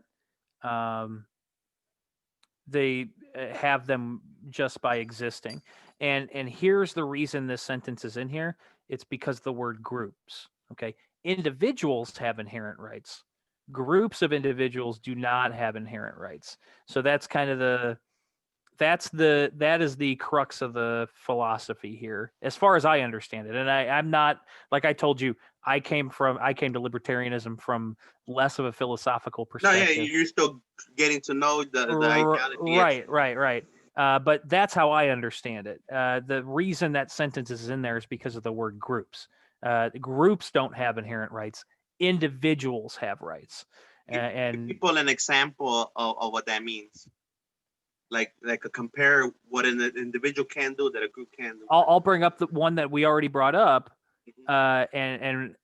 they have them just by existing. And here's the reason this sentence is in here. It's because the word groups. Okay, individuals have inherent rights. Groups of individuals do not have inherent rights. So that's kind of that is the crux of the philosophy here, as far as I understand it. And I'm not, like I told you, I came to libertarianism from less of a philosophical perspective. No, yeah, you're still getting to know the ideology. Right. But that's how I understand it. The reason that sentence is in there is because of the word groups. Groups don't have inherent rights. Individuals have rights. And give people an example of what that means. Like compare what an individual can do that a group can do. I'll bring up the one that we already brought up. and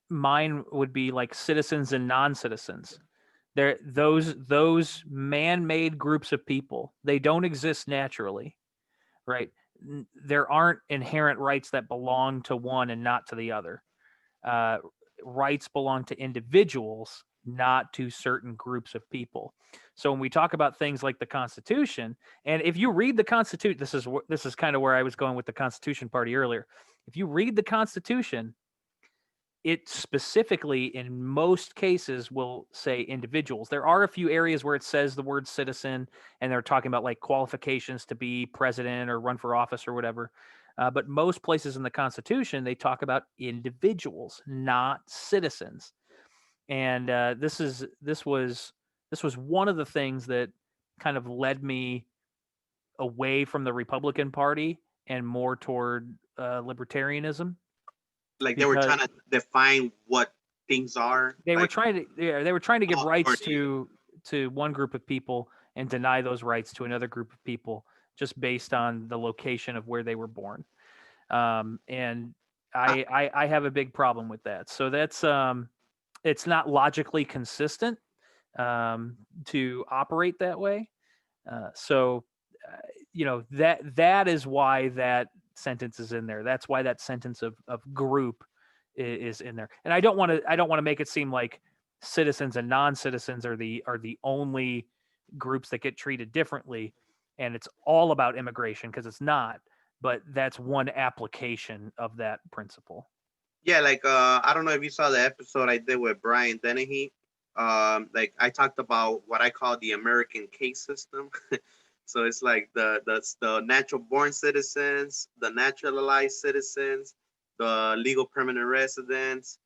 mine would be like citizens and non-citizens. Those man-made groups of people, they don't exist naturally, right? There aren't inherent rights that belong to one and not to the other. Uh, Rights belong to individuals, not to certain groups of people. So when we talk about things like the Constitution, and if you read the Constitution, this is kind of where I was going with the Constitution party earlier. If you read the Constitution, it specifically in most cases will say individuals. There are a few areas where it says the word citizen and they're talking about like qualifications to be president or run for office or whatever. But most places in the Constitution, they talk about individuals, not citizens. And this was one of the things that kind of led me away from the Republican Party and more toward libertarianism, Like they were because trying to define what things are. they were Like, trying to they were trying to give rights authority. to one group of people and deny those rights to another group of people just based on the location of where they were born. And I, I have a big problem with that. So that's it's not logically consistent to operate that way. So that is why that sentence is in there. That's why that sentence of group is in there. And I don't want to make it seem like citizens and non-citizens are the only groups that get treated differently, and it's all about immigration, because it's not. But that's one application of that principle. yeah, like I don't know if you saw the episode I did with Brian Dennehy. Like I talked about what I call the American case system. So it's like the natural born citizens, the naturalized citizens, the legal permanent residents,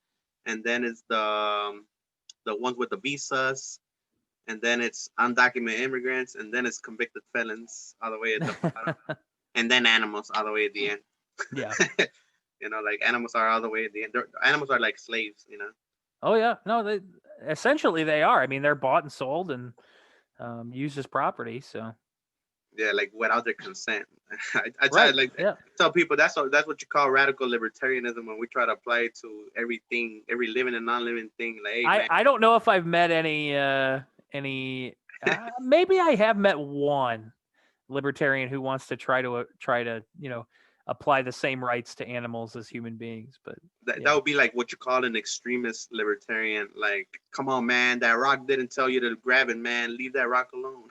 and then it's the ones with the visas, and then it's undocumented immigrants, and then it's convicted felons all the way at the bottom, and then animals all the way at the end. Yeah. Like animals are all the way at the end. Animals are like slaves. Oh yeah. No, they essentially they are. I mean, they're bought and sold and used as property. So Yeah, like without their consent. I try right. to like Yeah. tell people that's what you call radical libertarianism when we try to apply it to everything, every living and non-living thing. Like, hey man, I don't know if I've met any maybe I have met one libertarian who wants to try to apply the same rights to animals as human beings, but that would be like what you call an extremist libertarian. Like, come on, man, that rock didn't tell you to grab it, man. Leave that rock alone.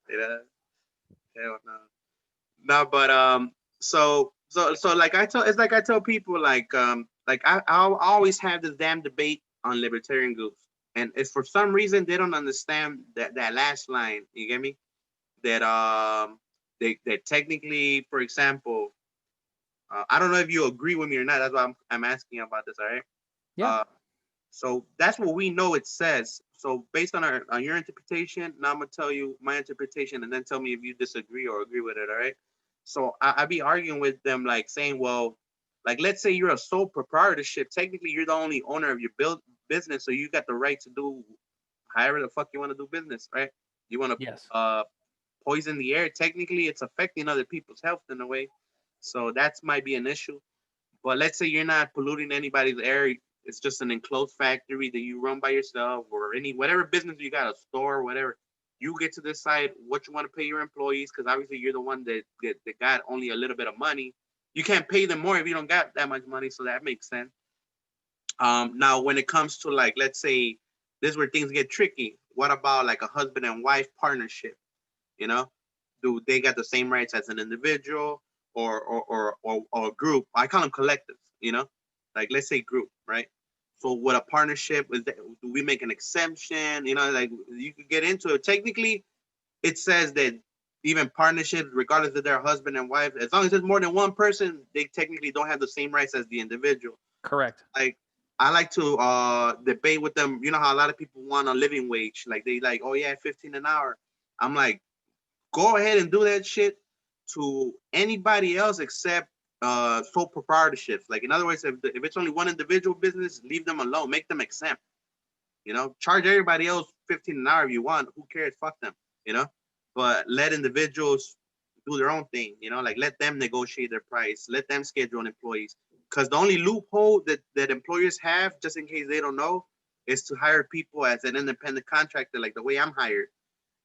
Hell no. No, but so like I tell people like I'll always have this damn debate on libertarian groups, and if for some reason they don't understand that last line, you get me? They technically, for example, I don't know if you agree with me or not. That's why I'm asking about this. All right. yeah. So that's what we know it says. So based on your interpretation, now I'm gonna tell you my interpretation, and then tell me if you disagree or agree with it. All right. So I be arguing with them, like saying, well, like let's say you're a sole proprietorship. Technically, you're the only owner of your business, so you got the right to do however the fuck you want to do business, right? You want to Yes. poison the air. Technically, it's affecting other people's health in a way, so that might be an issue. But let's say you're not polluting anybody's air. It's just an enclosed factory that you run by yourself, or whatever business you got, a store, whatever. You get to decide what you want to pay your employees, because obviously you're the one that got only a little bit of money. You can't pay them more if you don't got that much money, so that makes sense. Now, when it comes to, like, let's say this is where things get tricky. What about like a husband and wife partnership? You know, do they got the same rights as an individual or a group? I call them collectives. Like let's say group, right? So with a partnership, do we make an exemption? Like you could get into it. Technically, it says that even partnerships, regardless of their husband and wife, as long as there's more than one person, they technically don't have the same rights as the individual. Correct. Like I like to debate with them. You know how a lot of people want a living wage, like they like, oh yeah, 15 an hour. I'm like, go ahead and do that shit to anybody else except sole proprietorships. Like in other words, if it's only one individual business, leave them alone, make them exempt. Charge everybody else 15 an hour if you want. Who cares? Fuck them. But let individuals do their own thing. Like let them negotiate their price, let them schedule employees. because the only loophole that employers have, just in case they don't know, is to hire people as an independent contractor, like the way I'm hired.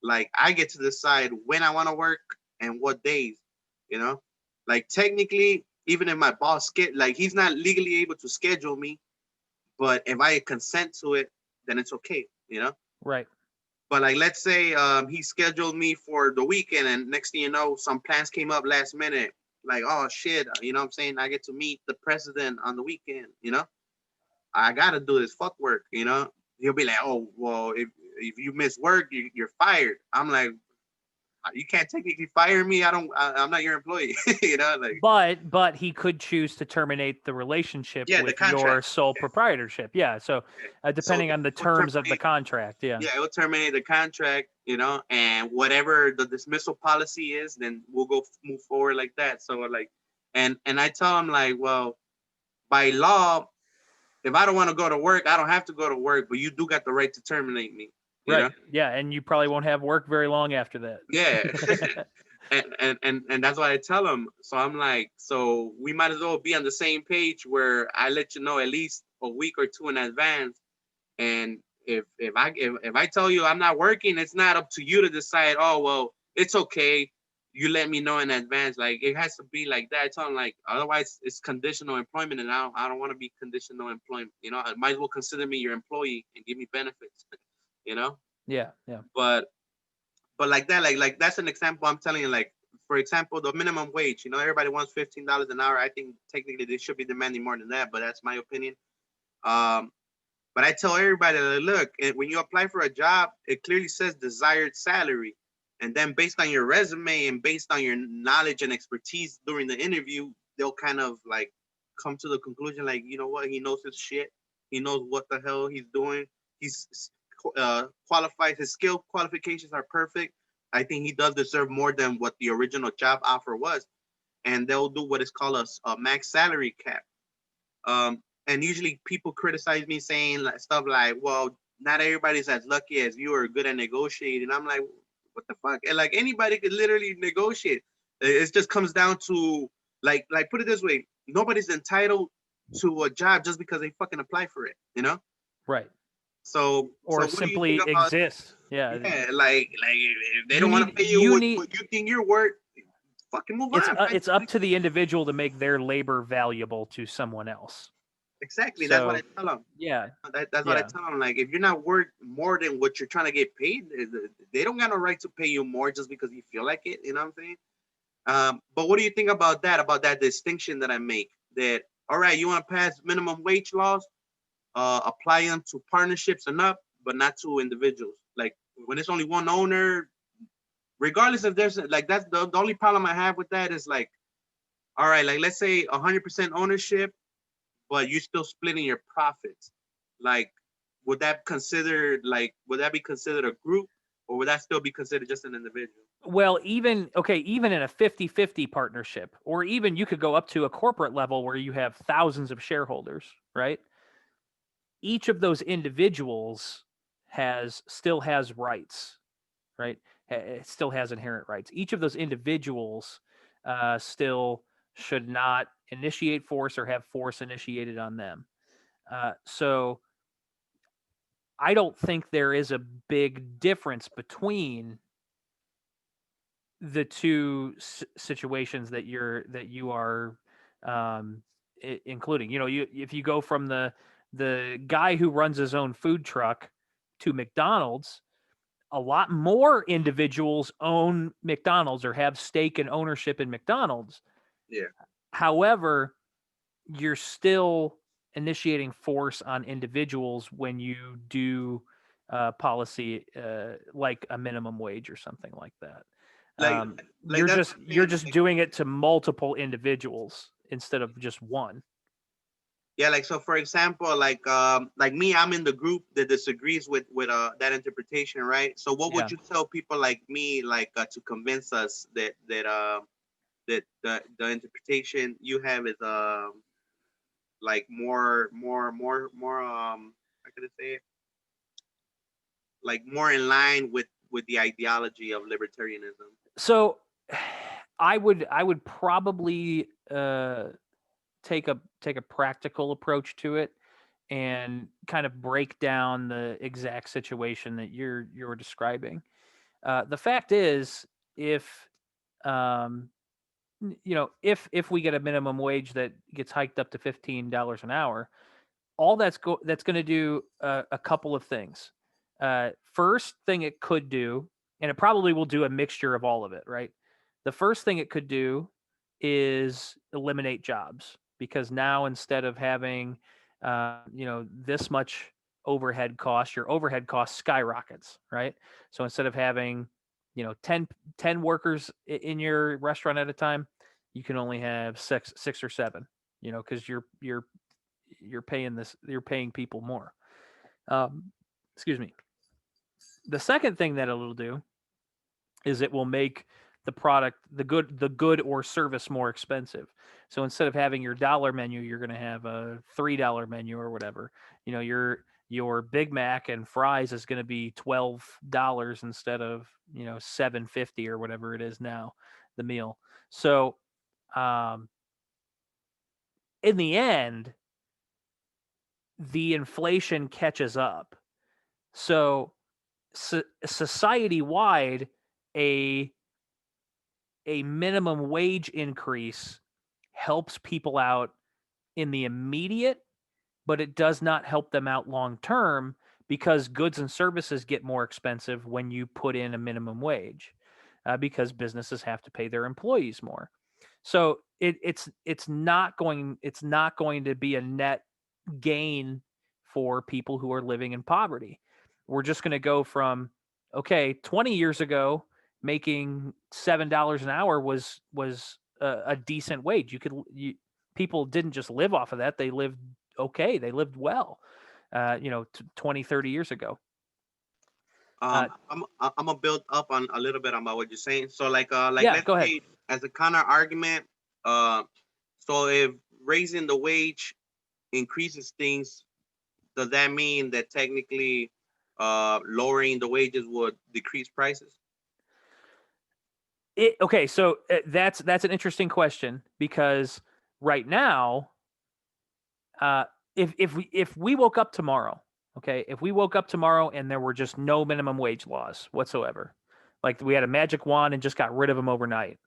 Like I get to decide when I want to work and what days, you know. Like technically, even if my boss like he's not legally able to schedule me, but if I consent to it, then it's okay, you know. Right. But like, let's say he scheduled me for the weekend, and next thing you know, some plans came up last minute. Like, oh shit, you know what I'm saying? I get to meet the president on the weekend, you know? I gotta do this fuck work, you know? He'll be like, oh, well, if you miss work, you're fired. I'm like, you can't technically fire me. I'm not your employee, you know? Like, But he could choose to terminate the relationship yeah, the with your contract. sole proprietorship. Yeah. So depending So on the terms of the contract. Yeah. yeah, it will terminate the contract, you know, and whatever the dismissal policy is, then we'll go move forward like that. So like, and I tell them like, well, by law, if I don't want to go to work, I don't have to go to work, but you do got the right to terminate me. You Right. know? Yeah, and you probably won't have work very long after that. Yeah. and that's what I tell them. So I'm like, so we might as well be on the same page where I let you know at least a week or two in advance. And if I tell you I'm not working, it's not up to you to decide, oh well, it's okay. You let me know in advance. Like it has to be like that. I tell them like otherwise it's conditional employment, and I don't want to be conditional employment. You know, I might as well consider me your employee and give me benefits. You know? Yeah, yeah. But like that, like that's an example I'm telling you, like for example, the minimum wage, you know, everybody wants $15 an hour. I think technically they should be demanding more than that, but that's my opinion. But I tell everybody, look, when you apply for a job, it clearly says desired salary. And then based on your resume and based on your knowledge and expertise during the interview, they'll kind of like come to the conclusion, like, you know what, he knows his shit. He knows what the hell he's doing. He's qualified. His skill qualifications are perfect. I think he does deserve more than what the original job offer was. And they'll do what is called a max salary cap. And usually people criticize me saying like, stuff like, well, not everybody's as lucky as you or good at negotiating. I'm like, what the fuck? And like anybody could literally negotiate. It just comes down to like put it this way, nobody's entitled to a job just because they fucking apply for it, you know? Right. So Or what do you simply think about, exist. Yeah. yeah, like if they You don't want to need- pay you, you what need- you think you're worth, fucking move on. It's up to the individual to make their labor valuable to someone else. Exactly. That's what I So, tell them. yeah. That's what I tell them. Like, if you're not worth more than what you're trying to get paid, they don't got no right to pay you more just because you feel like it. You know what I'm saying? But what do you think about that? About that distinction that I make? That all right, you want to pass minimum wage laws, apply them to partnerships and up, but not to individuals. Like when it's only one owner, regardless if there's like that's the only problem I have with that is like, all right, like let's say 100% ownership, but you're still splitting your profits. Like, would that be considered a group, or would that still be considered just an individual? Well, even in a 50-50 partnership, or even you could go up to a corporate level where you have thousands of shareholders, right? Each of those individuals still has rights, right? It still has inherent rights. Each of those individuals still should not initiate force or have force initiated on them. So I don't think there is a big difference between the two situations that you are including. You know, if you go from the guy who runs his own food truck to McDonald's, a lot more individuals own McDonald's or have stake and ownership in McDonald's. Yeah. However, you're still initiating force on individuals when you do policy like a minimum wage or something like that. Like that's You're just doing it to multiple individuals instead of just one. Yeah, like so for example, like me, I'm in the group that disagrees with that interpretation, right? So what would you tell people like me, like to convince us that the interpretation you have is like more how can I say it? Like more in line with the ideology of libertarianism. So I would probably take a practical approach to it and kind of break down the exact situation that you're describing. The fact is, if if we get a minimum wage that gets hiked up to $15 an hour, all that's going to do a couple of things. First thing it could do, and it probably will do a mixture of all of it, right? The first thing it could do is eliminate jobs, because now instead of having this much overhead cost, your overhead cost skyrockets, right? So instead of having 10 workers in your restaurant at a time, you can only have six or seven, because you're paying people more. Excuse me. The second thing that it'll do is it will make the product, the good or service, more expensive. So instead of having your $1 menu, you're going to have a $3 menu or whatever. Your Big Mac and fries is going to be $12 instead of $7.50 or whatever it is now, the meal. So in the end, the inflation catches up. So society-wide, a minimum wage increase helps people out in the immediate, but it does not help them out long term, because goods and services get more expensive when you put in a minimum wage, because businesses have to pay their employees more. So it's not going to be a net gain for people who are living in poverty. We're just going to go from, okay, 20 years ago, making $7 an hour was a decent wage. People didn't just live off of that; they lived okay. They lived well. 20, 30 years ago. I'm gonna build up on a little bit about what you're saying. So like Yeah, let's go ahead. say, as a counter argument, so if raising the wage increases things, does that mean that technically lowering the wages would decrease prices? Okay, so that's an interesting question, because right now, if we woke up tomorrow, okay, if we woke up tomorrow and there were just no minimum wage laws whatsoever, like we had a magic wand and just got rid of them overnight,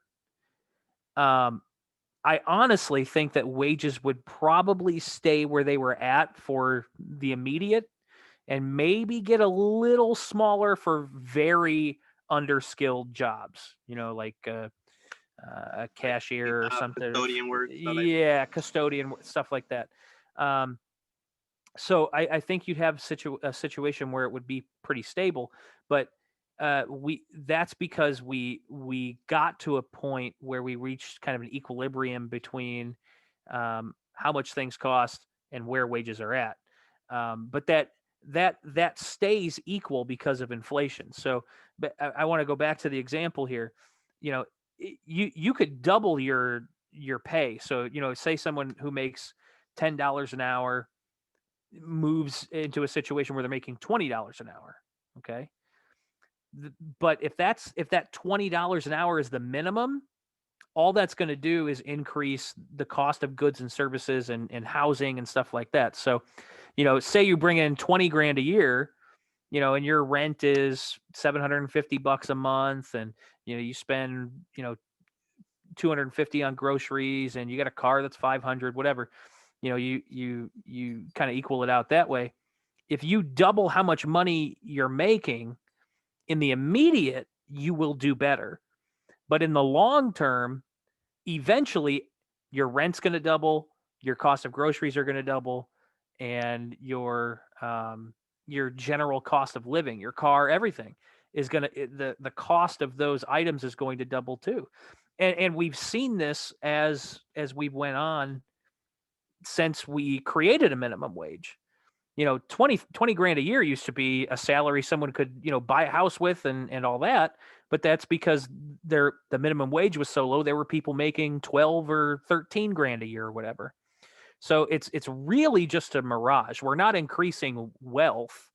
I honestly think that wages would probably stay where they were at for the immediate, and maybe get a little smaller for very underskilled jobs, like a cashier or something. Custodian work. Yeah, custodian, stuff like that. So I think you'd have a situation where it would be pretty stable, but that's because we got to a point where we reached kind of an equilibrium between how much things cost and where wages are at. But that stays equal because of inflation. So, but I want to go back to the example here. You could double your pay. So say someone who makes $10 an hour moves into a situation where they're making $20 an hour. Okay. But if that $20 an hour is the minimum, all that's going to do is increase the cost of goods and services and housing and stuff like that. So, say you bring in 20 grand a year, and your rent is $750 a month, and you spend $250 on groceries, and you got a car that's $500, whatever. You kind of equal it out that way. If you double how much money you're making in the immediate, you will do better. But in the long term, eventually your rent's going to double, your cost of groceries are going to double, and your general cost of living, your car, everything is going to, the cost of those items is going to double too. And we've seen this as we went on since we created a minimum wage. 20 grand a year used to be a salary someone could, buy a house with and all that. But that's because the minimum wage was so low. There were people making 12 or 13 grand a year or whatever. So it's really just a mirage. We're not increasing wealth.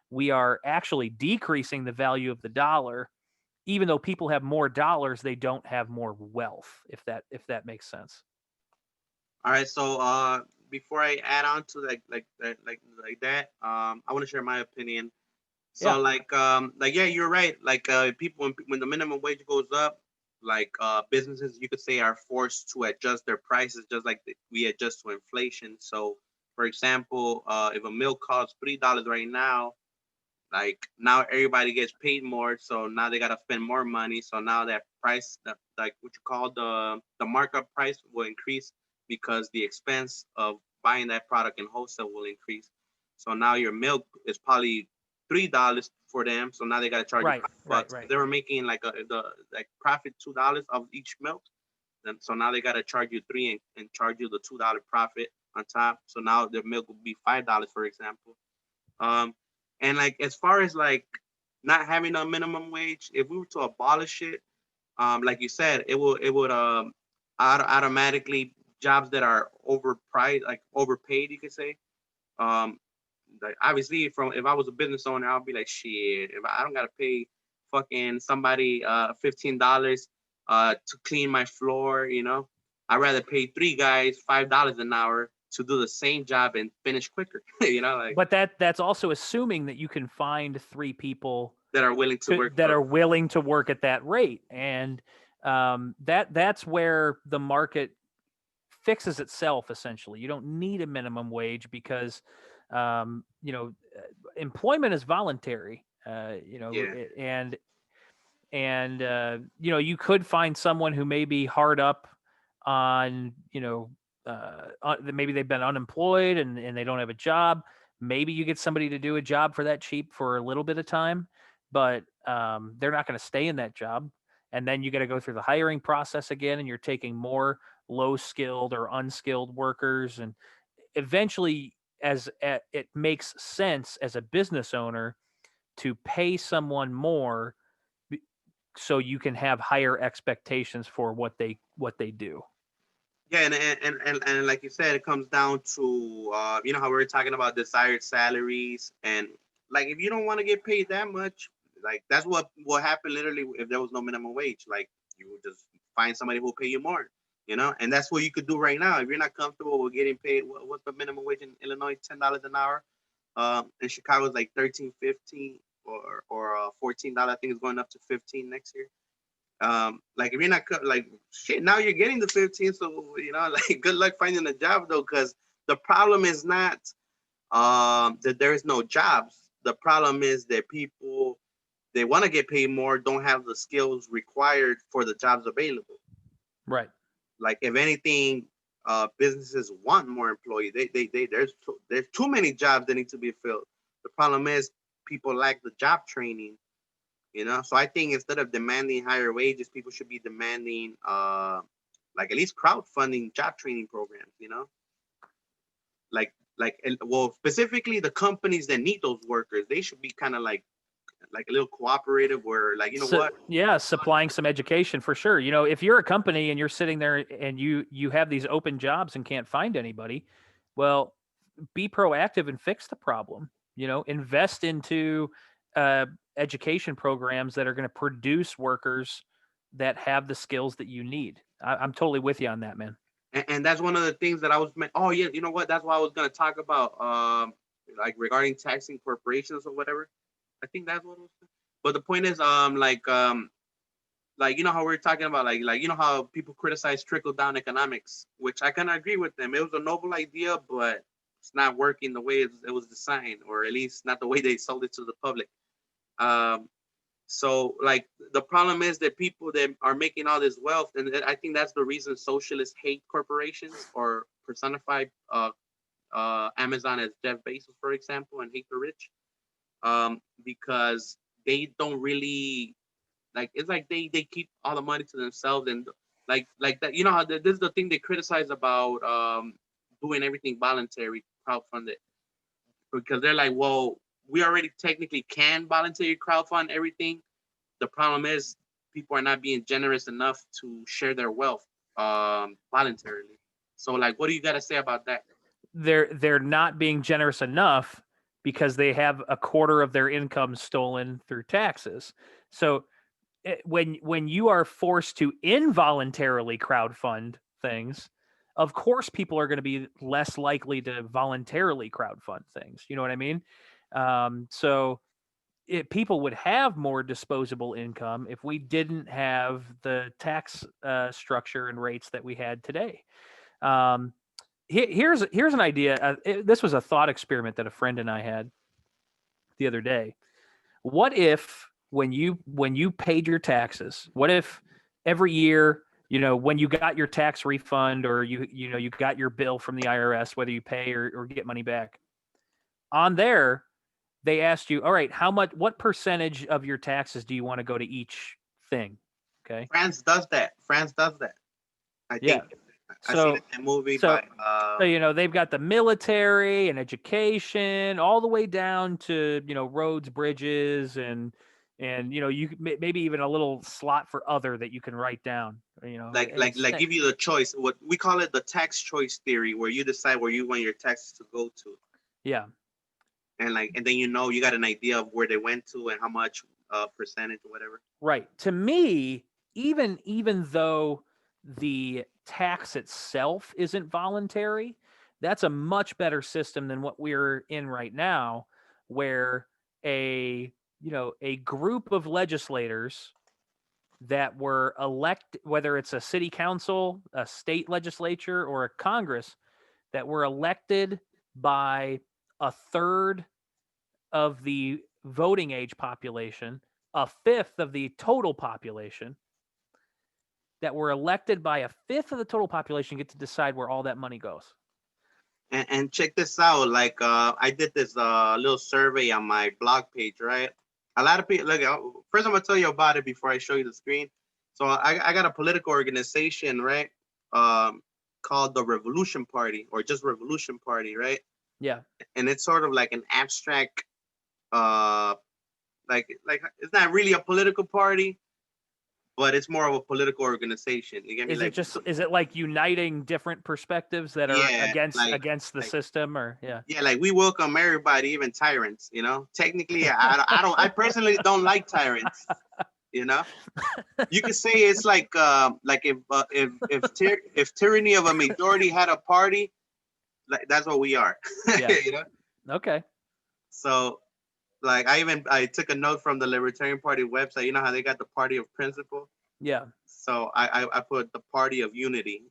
We are actually decreasing the value of the dollar. Even though people have more dollars, they don't have more wealth, if that makes sense. All right, so before I add on to that, I want to share my opinion. Yeah. So like yeah, you're right. Like people when the minimum wage goes up, like businesses you could say are forced to adjust their prices just like we adjust to inflation. So for example, if a meal costs $3 right now, like now everybody gets paid more, so now they gotta spend more money. So now that price, like what you call the markup price, will increase because the expense of buying that product in wholesale will increase. So now your milk is probably $3 for them. So now they gotta charge you Right. Right. $5. If Right. they were making like the like profit $2 of each milk, then so now they gotta charge you three and charge you the $2 profit on top. So now the milk will be $5, for example. Um, and like as far as like not having a minimum wage, if we were to abolish it, like you said, it would automatically jobs that are overpriced, like overpaid, you could say. Um, like obviously, from if I was a business owner, I'll be like, shit, if I don't gotta pay fucking somebody $15 to clean my floor, I'd rather pay three guys $5 an hour to do the same job and finish quicker, like But that's also assuming that you can find three people that are willing to work that for. are willing to work at that rate, and that's where the market fixes itself. Essentially, you don't need a minimum wage because you know employment is voluntary. Yeah, And you could find someone who may be hard up on maybe they've been unemployed and they don't have a job. Maybe you get somebody to do a job for that cheap for a little bit of time, but they're not going to stay in that job, and then you got to go through the hiring process again, and you're taking more low skilled or unskilled workers, and eventually it makes sense as a business owner to pay someone more so you can have higher expectations for what they do. yeah, and like you said, it comes down to how we were talking about desired salaries, and like if you don't want to get paid that much, like that's what happened literally if there was no minimum wage. Like you would just find somebody who will pay you more, and that's what you could do right now if you're not comfortable with getting paid. What's the minimum wage in Illinois? $10 an hour. In Chicago is like 13.50 or $14. I think it's going up to 15 next year. Like if you're not like shit, now you're getting the 15. So like good luck finding a job though, because the problem is not that there is no jobs. The problem is that people they want to get paid more, don't have the skills required for the jobs available. Right. Like if anything, businesses want more employees. There's too many jobs that need to be filled. The problem is people lack the job training. So I think instead of demanding higher wages, people should be demanding like at least crowdfunding job training programs. Well, specifically the companies that need those workers, they should be kind of like a little cooperative where like So what. yeah, supplying some education for sure. If you're a company and you're sitting there and you have these open jobs and can't find anybody, well, be proactive and fix the problem. Invest into uh, education programs that are going to produce workers that have the skills that you need. I'm totally with you on that, man. And that's one of the things that I was meant. Oh yeah, you know what? That's what I was gonna talk about. Like regarding taxing corporations or whatever. I think that's what it was. But the point is, like how we're talking about, like how people criticize trickle down economics, which I kind of agree with them. It was a noble idea, but it's not working the way it was designed, or at least not the way they sold it to the public. Um, so like the problem is that people that are making all this wealth, and I think that's the reason socialists hate corporations or personify Amazon as Jeff Bezos, for example, and hate the rich, because they don't really like. It's like they keep all the money to themselves, and like that. How this is the thing they criticize about doing everything voluntary, crowdfunded, because they're like, well, we already technically can voluntarily crowdfund everything. The problem is people are not being generous enough to share their wealth voluntarily. So like, what do you got to say about that? They're not being generous enough because they have a quarter of their income stolen through taxes. So when you are forced to involuntarily crowdfund things, of course people are going to be less likely to voluntarily crowdfund things. You know what I mean? So people would have more disposable income if we didn't have the tax structure and rates that we had today. Here's an idea. This was a thought experiment that a friend and I had the other day. What if when you paid your taxes, what if every year, when you got your tax refund, or you got your bill from the IRS, whether you pay or get money back, on there they asked you, all right, what percentage of your taxes do you want to go to each thing? Okay. France does that. I Yeah. think I seen it in a movie by So they've got the military and education all the way down to roads, bridges, and you maybe even a little slot for other that you can write down. like give you the choice. What we call it, the tax choice theory, where you decide where you want your taxes to go to. Yeah. And then you got an idea of where they went to and how much percentage or whatever. Right. To me, even though the tax itself isn't voluntary, that's a much better system than what we're in right now, where a group of legislators that were elected, whether it's a city council, a state legislature, or a Congress, that were elected by a third of the voting age population, a fifth of the total population, that were elected by a fifth of the total population, get to decide where all that money goes. And check this out. Like I did this little survey on my blog page, right? A lot of people, look, first I'm gonna tell you about it before I show you the screen. So I got a political organization, right? Called the Revolution Party, or just Revolution Party, right? Yeah. And it's sort of like an abstract, like it's not really a political party, but it's more of a political organization. You get me? Is it like uniting different perspectives that are against the system, or Yeah, like we welcome everybody, even tyrants. Technically, I personally don't like tyrants. You could say it's like if tyranny of a majority had a party, like that's what we are. Yeah. Okay. So, like I took a note from the Libertarian Party website. You know how they got the party of principle? Yeah. So I put the party of unity.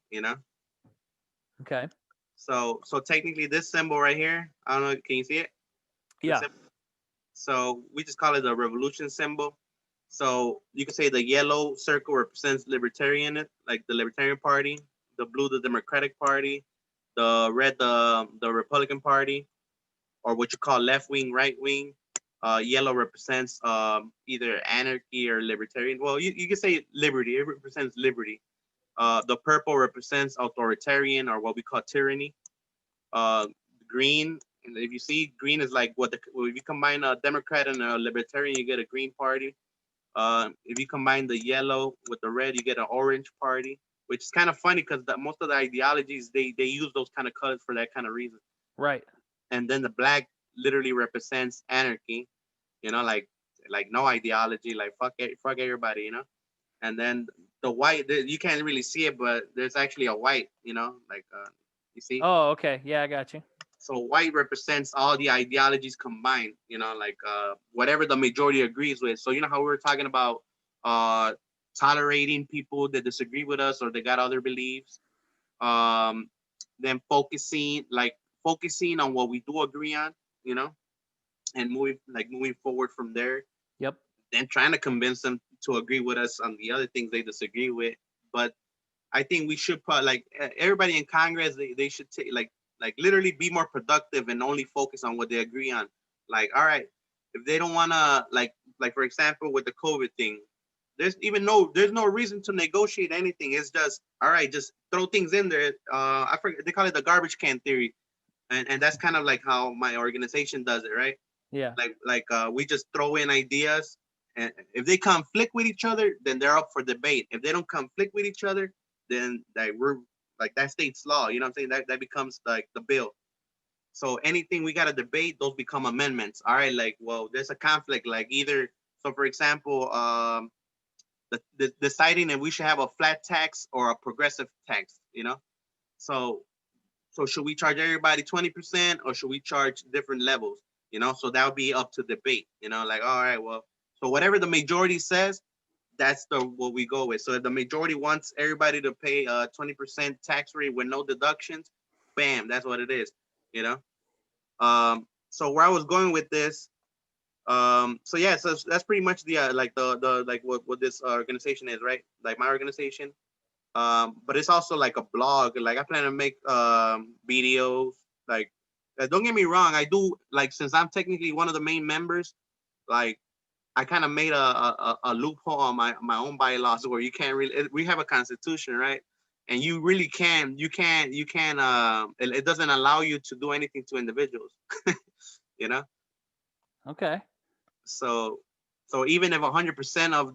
Okay. So technically, this symbol right here, I don't know, can you see it? Yeah. So we just call it the revolution symbol. So you could say the yellow circle represents libertarian, like the Libertarian Party, the blue, the Democratic Party, the red, the Republican Party, or what you call left wing, right wing. Yellow represents either anarchy or libertarian. Well, you could say liberty. It represents liberty. The purple represents authoritarian, or what we call tyranny. Green, and if you see, green is like if you combine a Democrat and a libertarian, you get a green party. If you combine the yellow with the red, you get an orange party, which is kind of funny because most of the ideologies, they use those kind of colors for that kind of reason. Right. And then the black literally represents anarchy, like no ideology, like fuck everybody, And then the white, you can't really see it, but there's actually a white, like you see. Oh, okay. Yeah, I got you. So white represents all the ideologies combined, like whatever the majority agrees with. So you know how we were talking about tolerating people that disagree with us or they got other beliefs. Then focusing on what we do agree on, and moving forward from there. Yep. Then trying to convince them to agree with us on the other things they disagree with. But I think we should probably, everybody in Congress, they should take literally be more productive and only focus on what they agree on. Like, all right, if they don't want to, like for example, with the COVID thing, there's no reason to negotiate anything. It's just, all right, just throw things in there. I forget, they call it the garbage can theory. And that's kind of like how my organization does it, right? Yeah. We just throw in ideas, and if they conflict with each other, then they're up for debate. If they don't conflict with each other, then we're like that state's law. You know what I'm saying? That becomes like the bill. So anything we got to debate, those become amendments. All right, there's a conflict, like either, so for example, deciding if we should have a flat tax or a progressive tax, So should we charge everybody 20% or should we charge different levels? So that would be up to debate. Like, all right, well, so whatever the majority says, that's what we go with. So if the majority wants everybody to pay a 20% tax rate with no deductions, bam, that's what it is. So where I was going with this, so yeah, so that's pretty much the like the like what this organization is, right? Like my organization. But it's also like a blog. Like I plan to make videos. Like, don't get me wrong, I do, like, since I'm technically one of the main members, like I kind of made a loophole on my own bylaws where you can't really. We have a constitution, right? And you really you can it doesn't allow you to do anything to individuals. you know. Okay. So even if 100% of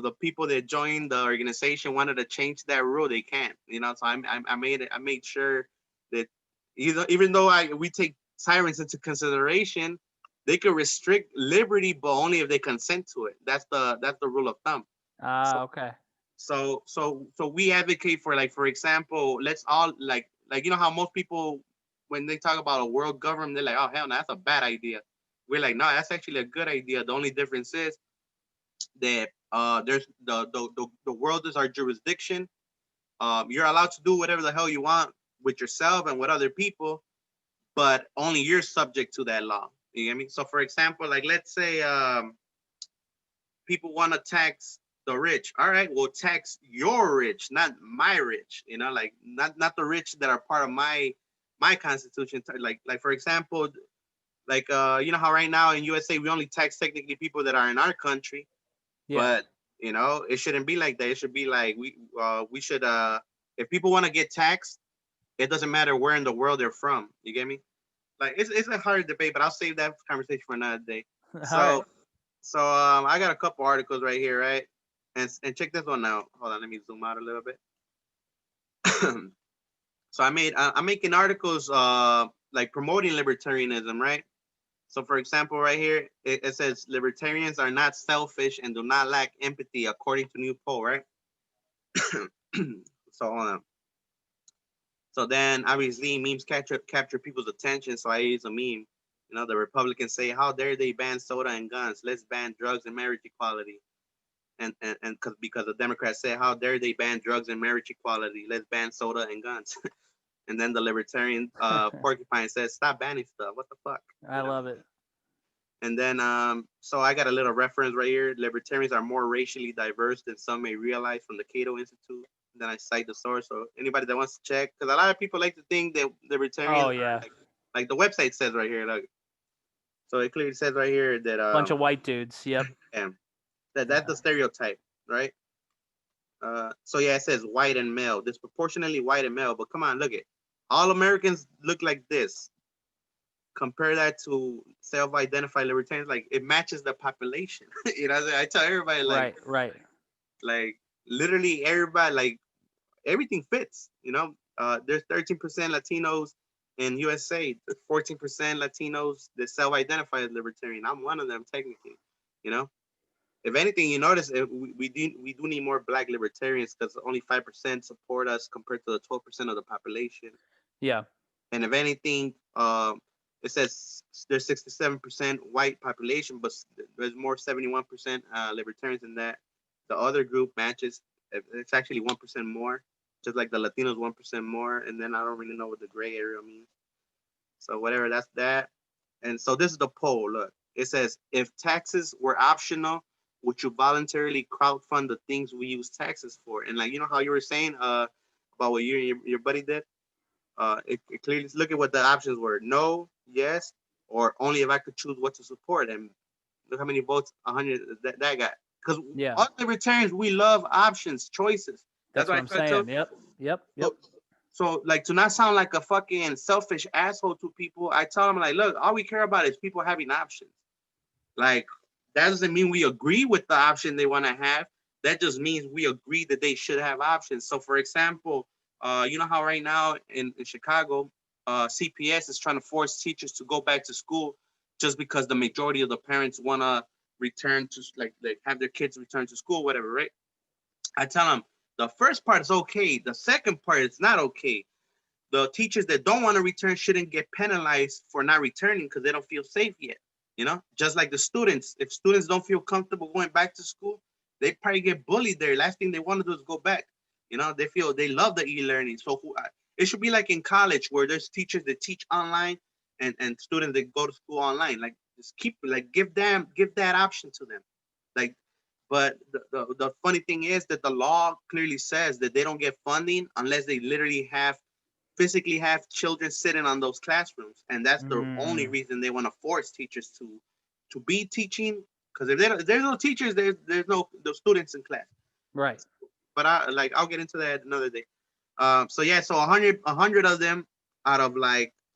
the people that joined the organization wanted to change that rule, they can't. So I made sure that even though we take tyrants into consideration, they could restrict liberty, but only if they consent to it. That's the rule of thumb. Okay. So we advocate for, like, for example, let's all like how most people, when they talk about a world government, they're like, oh hell no, that's a bad idea. We're like, no, that's actually a good idea. The only difference is that there's the world is our jurisdiction. You're allowed to do whatever the hell you want with yourself and with other people, but only you're subject to that law. You get me? So for example, like, let's say people want to tax the rich. All right, we'll tax your rich, not my rich. Like not the rich that are part of my constitution. Like for example, like how right now in USA we only tax technically people that are in our country, Yeah. but it shouldn't be like that. It should be like we should if people want to get taxed, it doesn't matter where in the world they're from. You get me? Like it's a hard debate, but I'll save that conversation for another day. So All right. so I got a couple articles right here, right? And check this one out. Hold on, let me zoom out a little bit. So I'm making articles like promoting libertarianism, right? So for example, right here, it says libertarians are not selfish and do not lack empathy, according to new poll, right? So hold on. So then obviously memes capture people's attention. So I use a meme. The Republicans say, how dare they ban soda and guns? Let's ban drugs and marriage equality. And because the Democrats say, how dare they ban drugs and marriage equality? Let's ban soda and guns. And then the libertarian porcupine says, stop banning stuff. What the fuck? I love it. And then so I got a little reference right here. Libertarians are more racially diverse than some may realize, from the Cato Institute. And then I cite the source. So anybody that wants to check, because a lot of people like to think that libertarians are like the website says right here. Like, so it clearly says right here that bunch of white dudes. Yep. Yeah. That's the stereotype, right? So yeah, it says white and male, disproportionately white and male. But come on, look it. All Americans look like this. Compare that to self-identified libertarians. Like, it matches the population. I tell everybody, like, right. Like literally everybody, like, everything fits. There's 13% Latinos in USA, 14% Latinos that self-identify as libertarian. I'm one of them technically. If anything, you notice we do need more Black libertarians, because only 5% support us compared to the 12% of the population. Yeah. And if anything, it says there's 67% white population, but there's more 71% libertarians than that. The other group matches. It's actually 1% more, just like the Latinos 1% more. And then I don't really know what the gray area means. So whatever, that's that. And so this is the poll. Look, it says, if taxes were optional, would you voluntarily crowdfund the things we use taxes for? And like, how you were saying about what you and your buddy did. It clearly, look at what the options were: no, yes, or only if I could choose what to support. And look how many votes 100 that got. Because all libertarians, we love options, choices. That's what I'm saying. Yep. So like, to not sound like a fucking selfish asshole to people, I tell them, like, look, all we care about is people having options. Like, that doesn't mean we agree with the option they want to have. That just means we agree that they should have options. So for example, you know how right now in Chicago, CPS is trying to force teachers to go back to school just because the majority of the parents want to return to, like have their kids return to school, whatever, right? I tell them, the first part is okay. The second part is not okay. The teachers that don't want to return shouldn't get penalized for not returning because they don't feel safe yet. You know, just like the students. If students don't feel comfortable going back to school, they probably get bullied there. Last thing they want to do is go back. You know, they love the e-learning. So it should be like in college where there's teachers that teach online and students that go to school online. Like just give that option to them. Like, but the funny thing is that the law clearly says that they don't get funding unless they literally physically have children sitting on those classrooms, and that's the only reason they want to force teachers to be teaching. Because if there's no teachers, there's no students in class. Right. But I'll get into that another day. So yeah, so 100 of them out of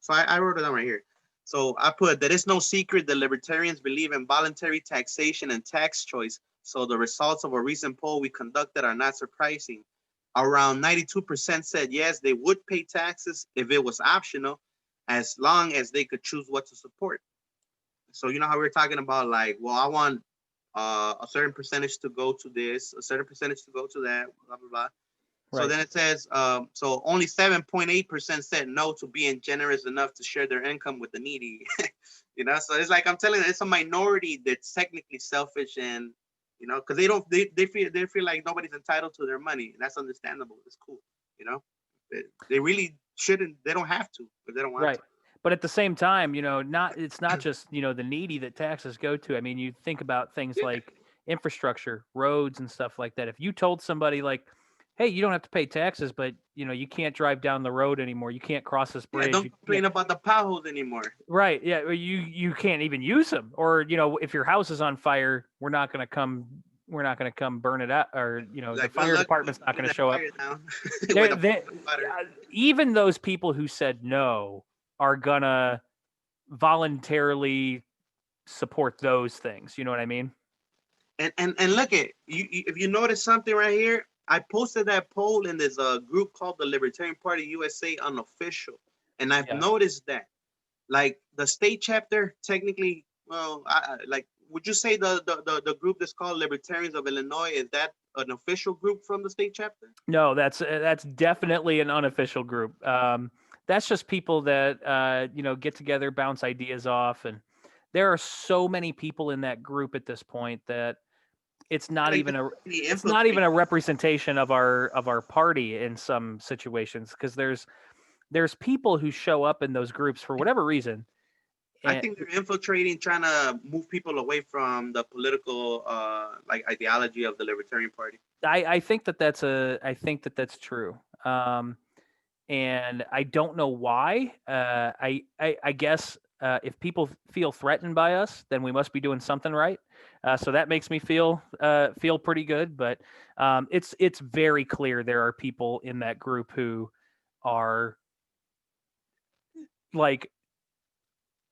so I wrote it down right here. So I put that it's no secret that libertarians believe in voluntary taxation and tax choice. So the results of a recent poll we conducted are not surprising. Around 92% said yes, they would pay taxes if it was optional, as long as they could choose what to support. So you know how we were talking about well, I want a certain percentage to go to this, a certain percentage to go to that, blah, blah, blah. Right. So then it says, so only 7.8% said no to being generous enough to share their income with the needy. You know, so it's like I'm telling you, it's a minority that's technically selfish, and you know, because they feel like nobody's entitled to their money. That's understandable. It's cool. You know, they really shouldn't. They don't have to, but they don't want to. But at the same time, you know, it's not just, you know, the needy that taxes go to. I mean, you think about things like infrastructure, roads and stuff like that. If you told somebody like, hey, you don't have to pay taxes, but you know, you can't drive down the road anymore. You can't cross this bridge. Don't complain about the potholes anymore. Right. Yeah. You can't even use them. Or, you know, if your house is on fire, we're not going to come burn it out, or, you know, the fire department's not going to show up. Even those people who said no are going to voluntarily support those things. You know what I mean? And look at you, if you notice something right here, I posted that poll in this group called the Libertarian Party USA Unofficial, and I've noticed that like the state chapter technically, well, would you say the group that's called Libertarians of Illinois, is that an official group from the state chapter? No, that's definitely an unofficial group. That's just people that you know, get together, bounce ideas off, and there are so many people in that group at this point that it's not even a representation of our party in some situations, because there's people who show up in those groups for whatever reason. I think they're infiltrating, trying to move people away from the political ideology of the Libertarian Party. I think that's true. And I don't know why. I guess if people feel threatened by us, then we must be doing something right. So that makes me feel pretty good. But it's very clear there are people in that group who are like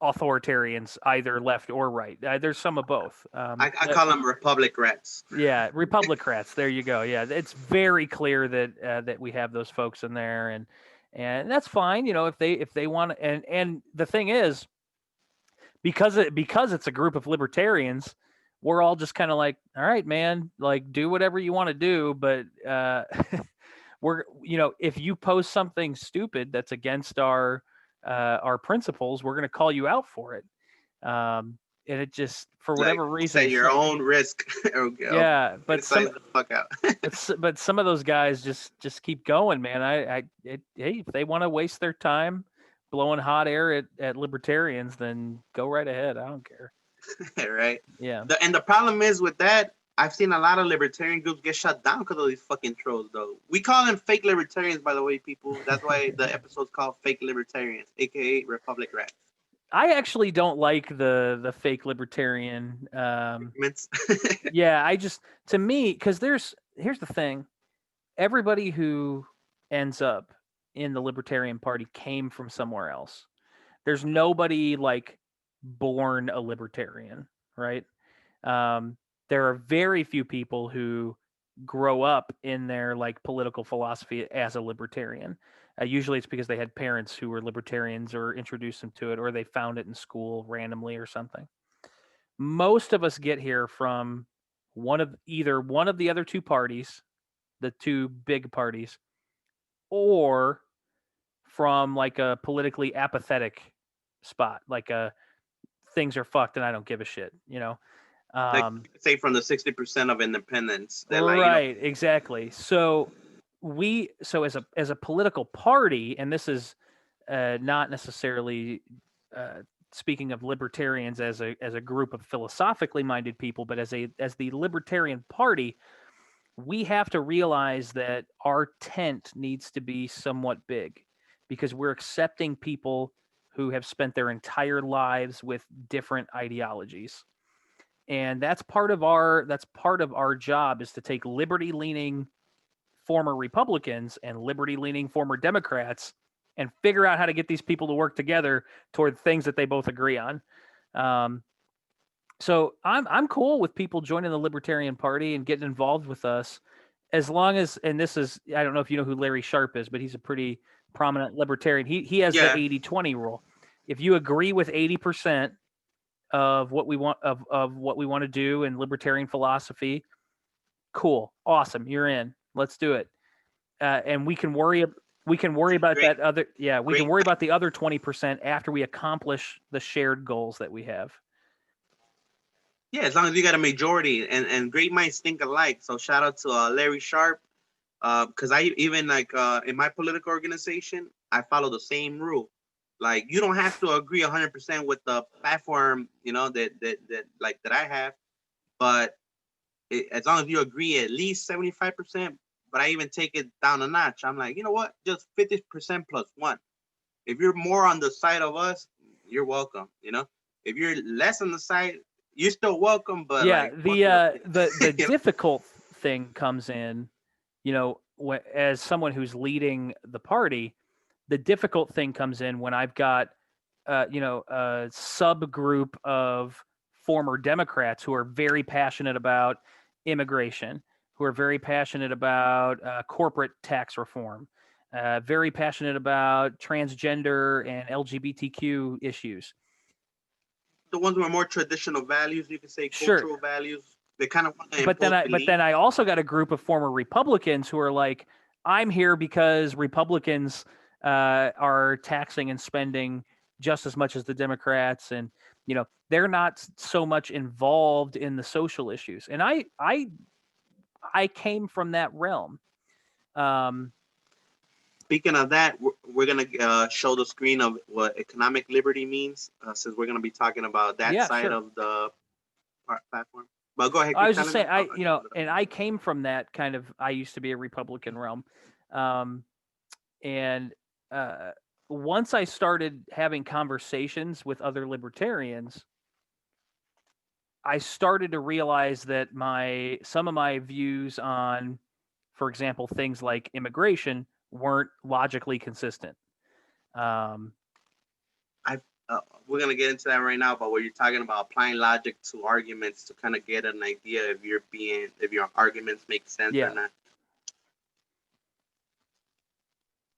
authoritarians, either left or right. There's some of both. I call them Republicrats. Yeah, Republicrats. There you go. Yeah, it's very clear that that we have those folks in there, and that's fine. You know, if they want, and the thing is, because it's a group of libertarians, we're all just kind of like, all right, man, like do whatever you want to do, but we're, you know, if you post something stupid that's against our principles, we're going to call you out for it. And it just, for whatever reason, at your own risk. Yeah, but the fuck out. but some of those guys just keep going, man. Hey, if they want to waste their time blowing hot air at libertarians, then go right ahead. I don't care. Right. Yeah. And the problem is with that, I've seen a lot of libertarian groups get shut down because of these fucking trolls, though. We call them fake libertarians, by the way, people. That's why the episode's called Fake Libertarians, aka Republic Rats. I actually don't like the fake libertarian. Yeah, to me, because here's the thing. Everybody who ends up in the Libertarian Party came from somewhere else. There's nobody like born a libertarian, right? There are very few people who grow up in their like political philosophy as a libertarian. Usually it's because they had parents who were libertarians or introduced them to it, or they found it in school randomly or something. Most of us get here from either one of the other two parties, the two big parties, or from like a politically apathetic spot, like a things are fucked and I don't give a shit, you know. Like say from the 60% of independents that like, Right, exactly. So as a political party, and this is not necessarily speaking of libertarians as a group of philosophically minded people, but as the Libertarian Party, we have to realize that our tent needs to be somewhat big, because we're accepting people who have spent their entire lives with different ideologies. And that's part of our job, is to take liberty leaning former Republicans and liberty leaning former Democrats and figure out how to get these people to work together toward things that they both agree on. So I'm cool with people joining the Libertarian Party and getting involved with us, as long as, and this is, I don't know if you know who Larry Sharp is, but he's a pretty prominent libertarian. He has the yeah, 80-20 rule. If you agree with 80% of what we want of what we want to do in libertarian philosophy, cool, awesome, you're in. Let's do it. And we can worry about great, that other, yeah, we can great. worry about the other 20% after we accomplish the shared goals that we have. Yeah, as long as you got a majority, and great minds think alike. So shout out to Larry Sharp, because I even like in my political organization, I follow the same rule. Like you don't have to agree 100% with the platform, you know, that I have, but as long as you agree at least 75%. But I even take it down a notch. I'm like, you know what? Just 50% plus one. If you're more on the side of us, you're welcome. You know, if you're less on the side, you're still welcome. But Yeah, like, the you know? difficult thing comes in, you know, as someone who's leading the party, the difficult thing comes in when I've got a subgroup of former Democrats who are very passionate about immigration, who are very passionate about corporate tax reform, very passionate about transgender and LGBTQ issues. The ones who are more traditional values, you could say Sure. cultural values, they kind of want to But then impose beliefs. I also got a group of former Republicans who are like, I'm here because Republicans are taxing and spending just as much as the Democrats, and you know they're not so much involved in the social issues. And I came from that realm. Speaking of that, we're going to show the screen of what economic liberty means, since we're going to be talking about that Yeah, side sure. of the platform. But go ahead, I keep was just telling saying, them. and I came from that kind of. I used to be a Republican realm, and once I started having conversations with other libertarians, I started to realize that some of my views on, for example, things like immigration weren't logically consistent. We're gonna get into that right now, but where you're talking about applying logic to arguments to kind of get an idea if your arguments make sense or not.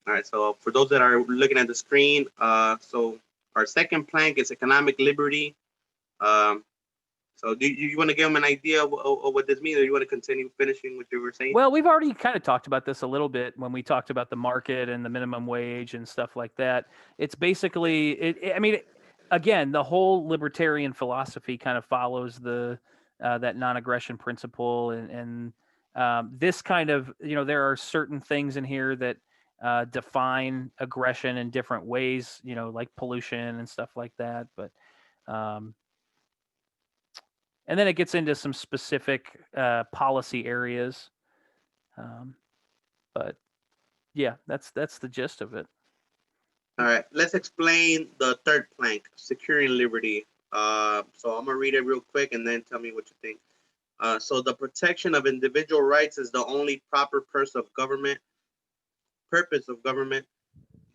All right, so for those that are looking at the screen, so our second plank is economic liberty. So do you want to give them an idea of what this means, or you want to continue finishing what you were saying? Well, we've already kind of talked about this a little bit when we talked about the market and the minimum wage and stuff like that. It's basically, again, the whole libertarian philosophy kind of follows that non-aggression principle, and this kind of, there are certain things in here that define aggression in different ways, like pollution and stuff like that. But and then it gets into some specific policy areas. But yeah, that's the gist of it. All right, let's explain the third plank, securing liberty. So I'm gonna read it real quick and then tell me what you think. So the protection of individual rights is the only proper purpose of government.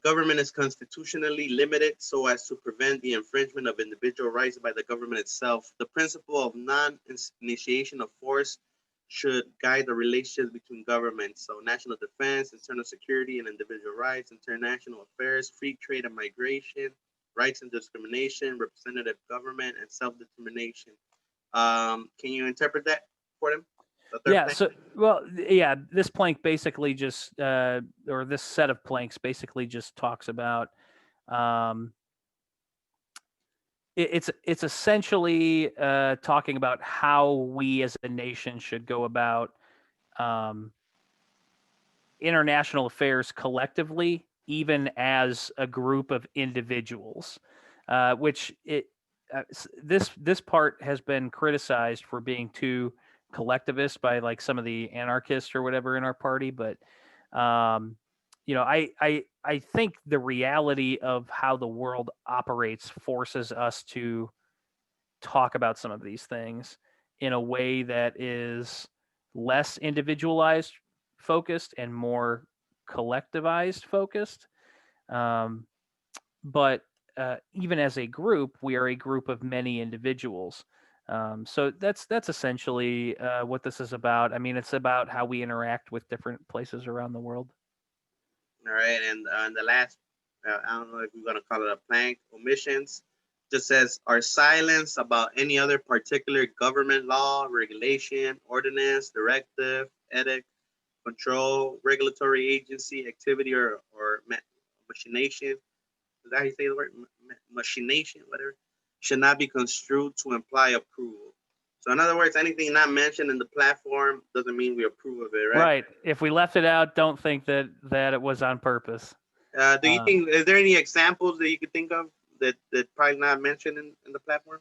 Government is constitutionally limited so as to prevent the infringement of individual rights by the government itself. The principle of non-initiation of force should guide the relationships between governments. So national defense, internal security and individual rights, international affairs, free trade and migration, rights and discrimination, representative government, and self-determination. Can you interpret that for them? The third Yeah. plank? So, well, yeah, this plank basically just, or this set of planks basically just talks about, um, it's essentially talking about how we as a nation should go about um, international affairs collectively, even as a group of individuals. Which this part has been criticized for being too collectivist by like some of the anarchists or whatever in our party, but I think the reality of how the world operates forces us to talk about some of these things in a way that is less individualized focused and more collectivized focused. Um, but even as a group, we are a group of many individuals. So that's essentially what this is about. I mean, it's about how we interact with different places around the world. All right, and the last, I don't know if we're gonna call it a plank, omissions, just says our silence about any other particular government law, regulation, ordinance, directive, edict, control, regulatory agency, activity, or machination. Is that how you say the word? Machination, whatever. Should not be construed to imply approval. So in other words, anything not mentioned in the platform doesn't mean we approve of it, right? Right. If we left it out, don't think that it was on purpose. Do you think, is there any examples that you could think of that probably not mentioned in the platform?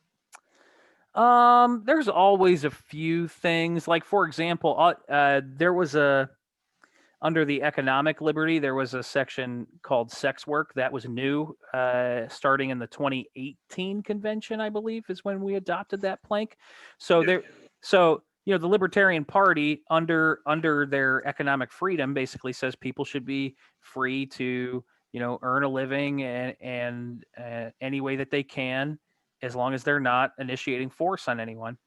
There's always a few things. Like for example, there was under the economic liberty, there was a section called sex work that was new, starting in the 2018 convention, I believe, is when we adopted that plank. So the Libertarian Party under their economic freedom basically says people should be free to earn a living and any way that they can, as long as they're not initiating force on anyone.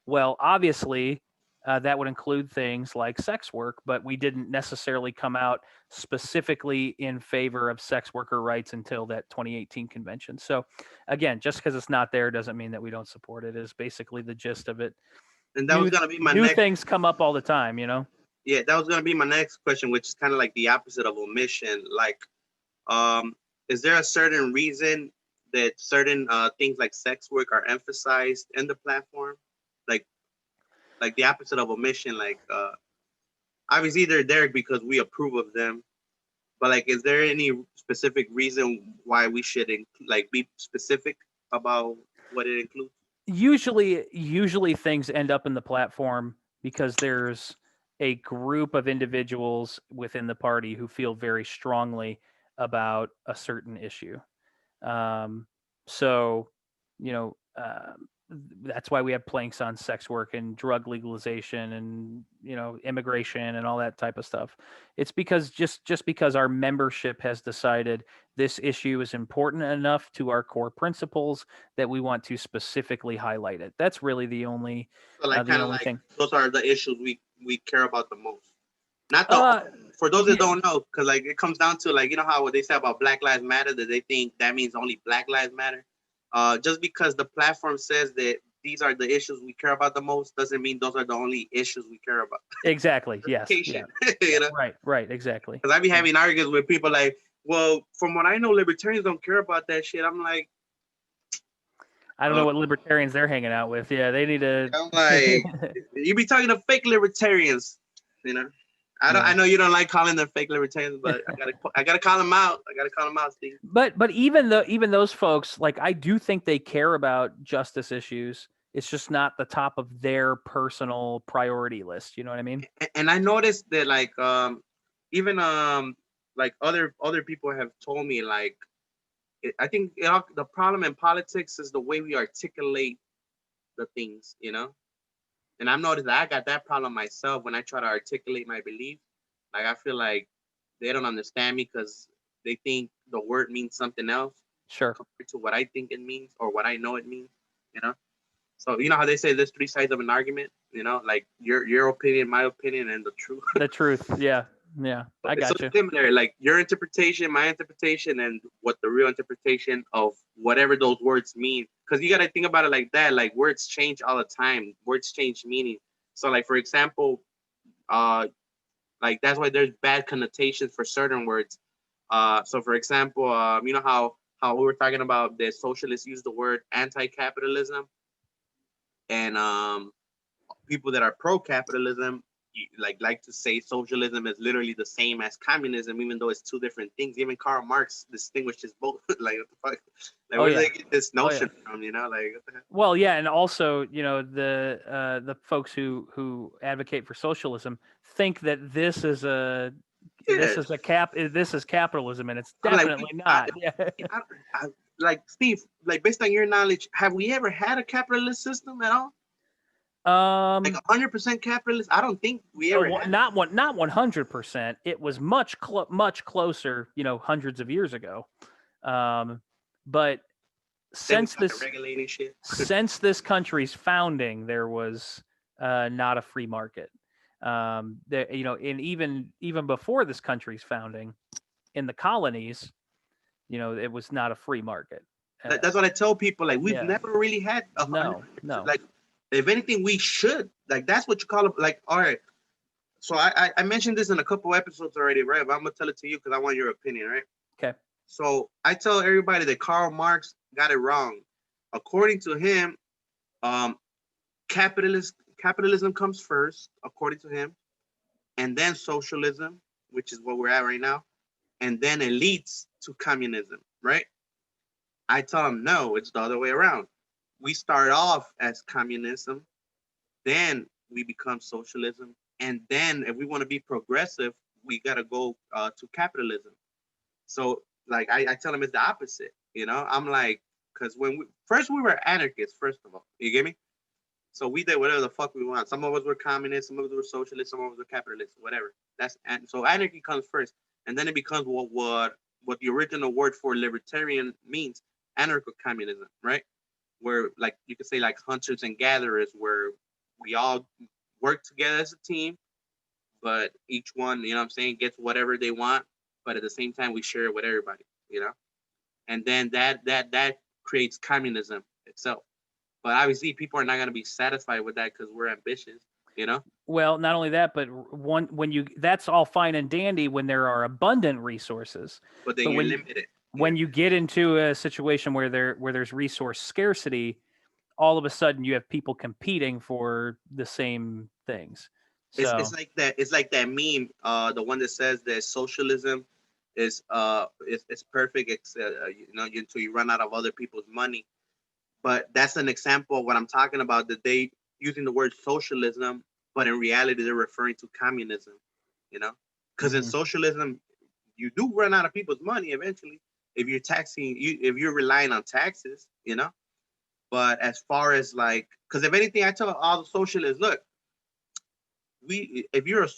Well, obviously, that would include things like sex work, but we didn't necessarily come out specifically in favor of sex worker rights until that 2018 convention. So, again, just because it's not there doesn't mean that we don't support it. Is basically the gist of it. And that was gonna be my New next. things come up all the time, Yeah, that was gonna be my next question, which is kind of like the opposite of omission. Like, is there a certain reason that certain things like sex work are emphasized in the platform? Like, like the opposite of omission. Like, obviously they're there because we approve of them. But like, is there any specific reason why we should like be specific about what it includes? Usually things end up in the platform because there's a group of individuals within the party who feel very strongly about a certain issue. So, you know, that's why we have planks on sex work and drug legalization and immigration and all that type of stuff. It's because just because our membership has decided this issue is important enough to our core principles that we want to specifically highlight it. That's really the only So like, kind of like thing. those are the issues we care about the most. Not for those that yeah. don't know, because like it comes down to like, how what they say about Black Lives Matter, that they think that means only Black Lives Matter. Just because the platform says that these are the issues we care about the most doesn't mean those are the only issues we care about. Exactly. Yes. Yeah. Right. Exactly. Because I be having arguments with people like, well, from what I know, libertarians don't care about that shit. I'm like, I don't know what libertarians they're hanging out with. Yeah, they need to. I'm like, you be talking to fake libertarians, I know you don't like calling them fake libertarians, but I gotta call them out. Steve. But even those folks, like, I do think they care about justice issues. It's just not the top of their personal priority list. You know what I mean? And I noticed that like even like other people have told me like, I think the problem in politics is the way we articulate the things, And I've noticed that I got that problem myself when I try to articulate my beliefs. Like, I feel like they don't understand me because they think the word means something else. Sure. Compared to what I think it means or what I know it means, So you know how they say there's three sides of an argument, like your opinion, my opinion, and the truth. The truth, yeah. I got you. Similar, like your interpretation, my interpretation, and what the real interpretation of whatever those words mean. Because you got to think about it like that. Like, words change all the time. Words change meaning. So like for example, like that's why there's bad connotations for certain words. So for example, you know how we were talking about the socialists use the word anti-capitalism, and people that are pro-capitalism like to say socialism is literally the same as communism, even though it's two different things. Even Karl Marx distinguishes both. Like what the fuck? Like where do they get this notion from? You know, like what the heck? Well, yeah, and also, you know, the folks who advocate for socialism think that this is capitalism, and it's I'm like, definitely not. like Steve, like based on your knowledge, have we ever had a capitalist system at all? Like 100% capitalist? I don't think we ever had. Not 100%. It was much closer, you know, hundreds of years ago. But since regulating shit. since this country's founding, there was not a free market. You know, and even before this country's founding, in the colonies, you know, it was not a free market. That's what I tell people. Like we've never really had no. Like if anything, we should. Like that's what you call it. Like all right. So I mentioned this in a couple episodes already, right? But I'm gonna tell it to you because I want your opinion, right? Okay. So I tell everybody that Karl Marx got it wrong. According to him, capitalism comes first, according to him, and then socialism, which is what we're at right now, and then it leads to communism, right? I tell him no, it's the other way around. We start off as communism, then we become socialism, and then if we want to be progressive, we gotta go to capitalism. So like I tell him it's the opposite, you know. I'm like, because when we were anarchists, first of all, you get me? So we did whatever the fuck we want. Some of us were communists, some of us were socialists, some of us were capitalists, whatever. So anarchy comes first, and then it becomes what the original word for libertarian means, anarcho-communism, right? Where like you could say like hunters and gatherers, where we all work together as a team, but each one, you know what I'm saying, gets whatever they want, but at the same time we share it with everybody, you know? And then that creates communism itself. But obviously people are not going to be satisfied with that because we're ambitious, you know? Well, not only that, but that's all fine and dandy when there are abundant resources. But then you're limited. When you get into a situation where there's resource scarcity, all of a sudden you have people competing for the same things. So it's like that. It's like that meme, the one that says that socialism is it's perfect, you know, until you run out of other people's money. But that's an example of what I'm talking about. That they using the word socialism, but in reality they're referring to communism. You know, because in socialism you do run out of people's money eventually if you're if you're relying on taxes. You know, but as far as like, because if anything, I tell all the socialists, look, if you're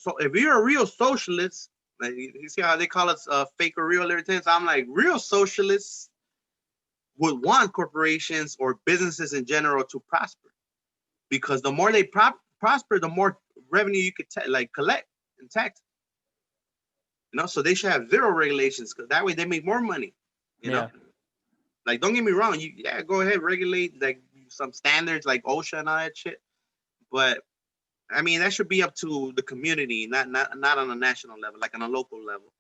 a real socialist, like you see how they call us fake or real libertarians. I'm like, real socialists would want corporations or businesses in general to prosper, because the more they prosper, the more revenue you could collect in tax. You know, so they should have zero regulations, because that way they make more money. You know, like don't get me wrong, go ahead, regulate like some standards like OSHA and all that shit, but I mean that should be up to the community, not on a national level, like on a local level.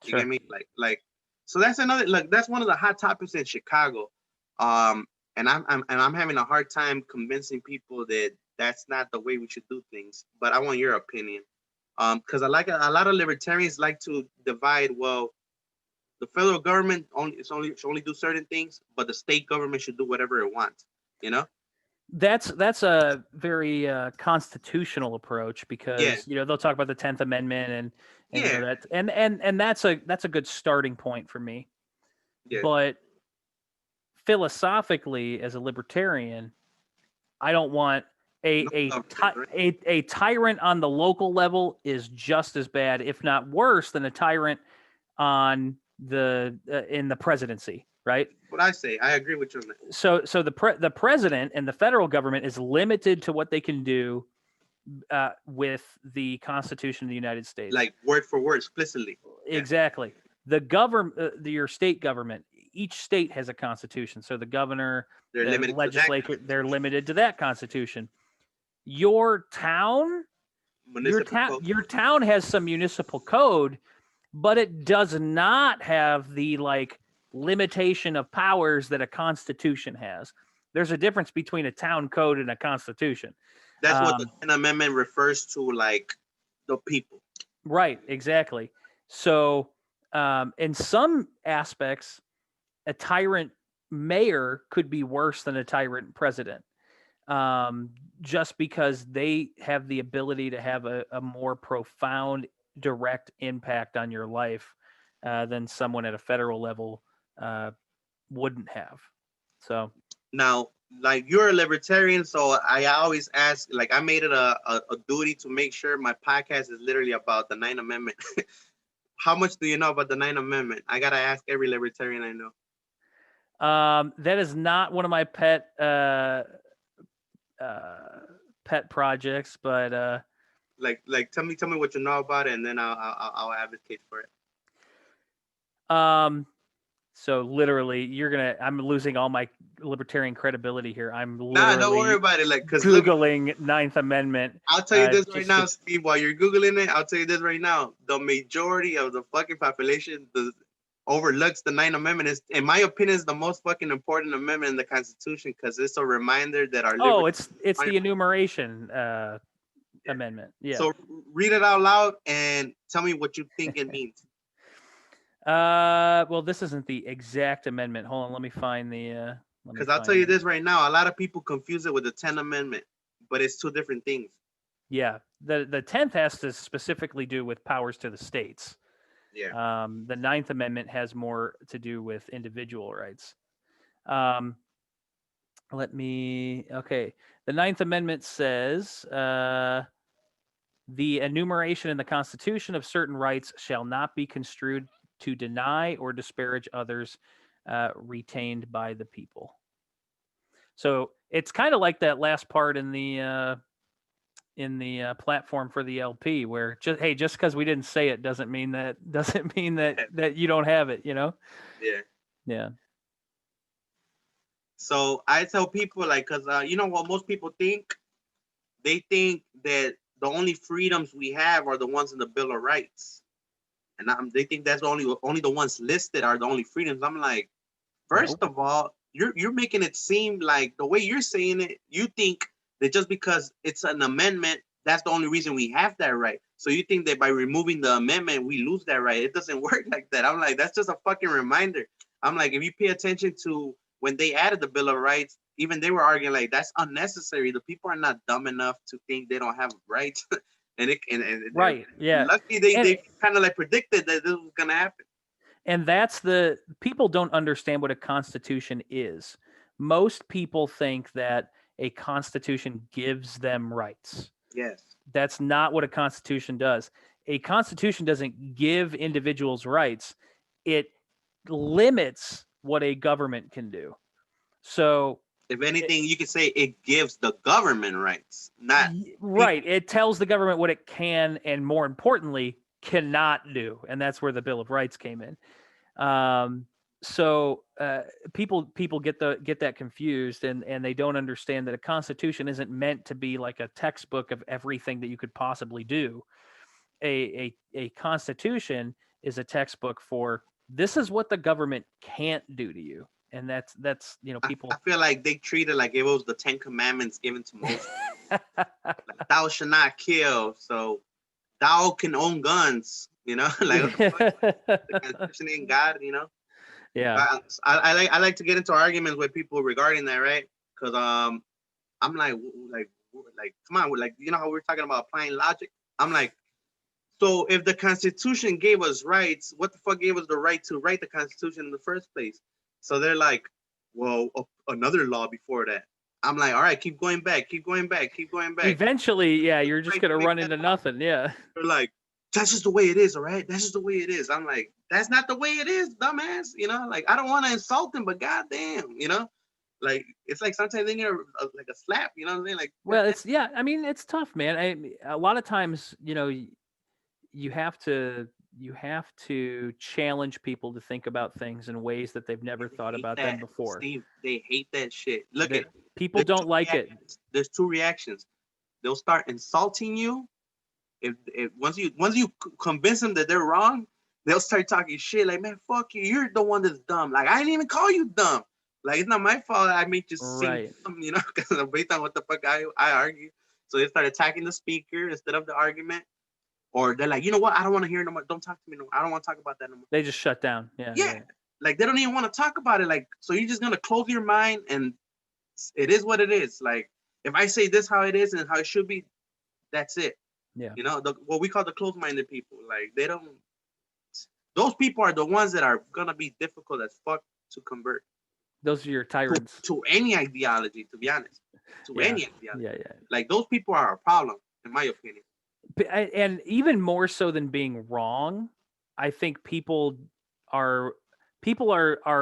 You get me? Like so that's another, like that's one of the hot topics in Chicago. And I'm having a hard time convincing people that that's not the way we should do things. But I want your opinion, because I like a lot of libertarians like to divide. Well, the federal government should only do certain things, but the state government should do whatever it wants. You know, that's a very constitutional approach, because you know they'll talk about the 10th Amendment and you know, that and that's a good starting point for me. But philosophically, as a libertarian, I don't want a tyrant on the local level is just as bad, if not worse, than a tyrant on in the presidency, right? What I say, I agree with you on that. So the president and the federal government is limited to what they can do with the Constitution of the United States, like word for word, explicitly. Exactly. The your state government, each state has a constitution. So the governor, the legislature, they're limited to that constitution. your town, your town has some municipal code, but it does not have the like limitation of powers that a constitution has. There's a difference between a town code and a constitution. That's what the 10th Amendment refers to, like the people. Right, exactly. So in some aspects, a tyrant mayor could be worse than a tyrant president, just because they have the ability to have a more profound, direct impact on your life than someone at a federal level wouldn't have. So now, like, you're a libertarian, so I always ask, like, I made it a duty to make sure my podcast is literally about the 9th Amendment. How much do you know about the 9th Amendment? I gotta ask every libertarian I know. That is not one of my pet projects, but like tell me what you know about it, and then I'll advocate for it. So literally, I'm losing all my libertarian credibility here. I'm literally don't worry about it. Like, cause Googling look, 9th Amendment. I'll tell you this right now, Steve. While you're Googling it, I'll tell you this right now. The majority of the fucking population overlooks the 9th Amendment. Is, in my opinion, is the most fucking important amendment in the Constitution, because it's a reminder that our it's the enumeration amendment. Yeah. So read it out loud and tell me what you think it means. Well, this isn't the exact amendment. Hold on, let me find the. Because I'll tell you this right now, a lot of people confuse it with the 10th Amendment, but it's two different things. Yeah, the 10th has to specifically do with powers to the states. Yeah. The 9th Amendment has more to do with individual rights. Okay. The 9th Amendment says the enumeration in the Constitution of certain rights shall not be construed to deny or disparage others retained by the people. So it's kind of like that last part in the platform for the LP, where just because we didn't say it doesn't mean that you don't have it, you know? Yeah. Yeah. So I tell people, like, because you know what most people think? They think that the only freedoms we have are the ones in the Bill of Rights. And they think that's only the ones listed are the only freedoms. I'm like, first of all, you're making it seem like the way you're saying it, you think that just because it's an amendment, that's the only reason we have that right. So you think that by removing the amendment, we lose that right. It doesn't work like that. I'm like, that's just a fucking reminder. I'm like, if you pay attention to when they added the Bill of Rights, even they were arguing like that's unnecessary. The people are not dumb enough to think they don't have rights. And right, yeah. Luckily, they kind of like predicted that this was gonna happen. And that's the people don't understand what a constitution is. Most people think that a constitution gives them rights. Yes. That's not what a constitution does. A constitution doesn't give individuals rights. It limits what a government can do. So if anything, you could say it gives the government rights, not right. It tells the government what it can and, more importantly, cannot do, and that's where the Bill of Rights came in. So people get that confused, and they don't understand that a constitution isn't meant to be like a textbook of everything that you could possibly do. A constitution is a textbook for this is what the government can't do to you. And that's people. I feel like they treat it like it was the 10 Commandments given to Moses. Like, thou shalt not kill, so thou can own guns. You know, like the Constitution ain't God. You know. Yeah. I like to get into arguments with people regarding that, right? Because I'm like come on, like, you know how we're talking about applying logic. I'm like, so if the Constitution gave us rights, what the fuck gave us the right to write the Constitution in the first place? So they're like, well, another law before that. I'm like, all right, keep going back. Eventually, yeah, you're just going to run into nothing. Yeah. They're like, that's just the way it is, all right? That's just the way it is. I'm like, that's not the way it is, dumbass. You know, like, I don't want to insult them, but goddamn, you know? Like, it's like sometimes they need like a slap, you know what I'm saying? Like, well, I mean, it's tough, man. A lot of times, you know, you have to challenge people to think about things in ways that they've never thought about them before. Steve, they hate that shit. Look, people don't like it. There's two reactions. they'll start insulting you. If once you convince them that they're wrong, they'll start talking shit like, man, fuck you, you're the one that's dumb. Like, I didn't even call you dumb. Like, it's not my fault I made you seem dumb, you know, because based on what the fuck I argue. So they start attacking the speaker instead of the argument. Or they're like, you know what? I don't want to hear no more. Don't talk to me no more. I don't want to talk about that no more. They just shut down. Yeah. Like, they don't even want to talk about it. Like, so you're just going to close your mind, and it is what it is. Like, if I say this how it is and how it should be, that's it. Yeah. You know, what we call the closed-minded people. Like, they don't, those people are the ones that are going to be difficult as fuck to convert. Those are your tyrants. To any ideology, to be honest. Any ideology. Yeah. Like, those people are a problem, in my opinion. And even more so than being wrong, I think people are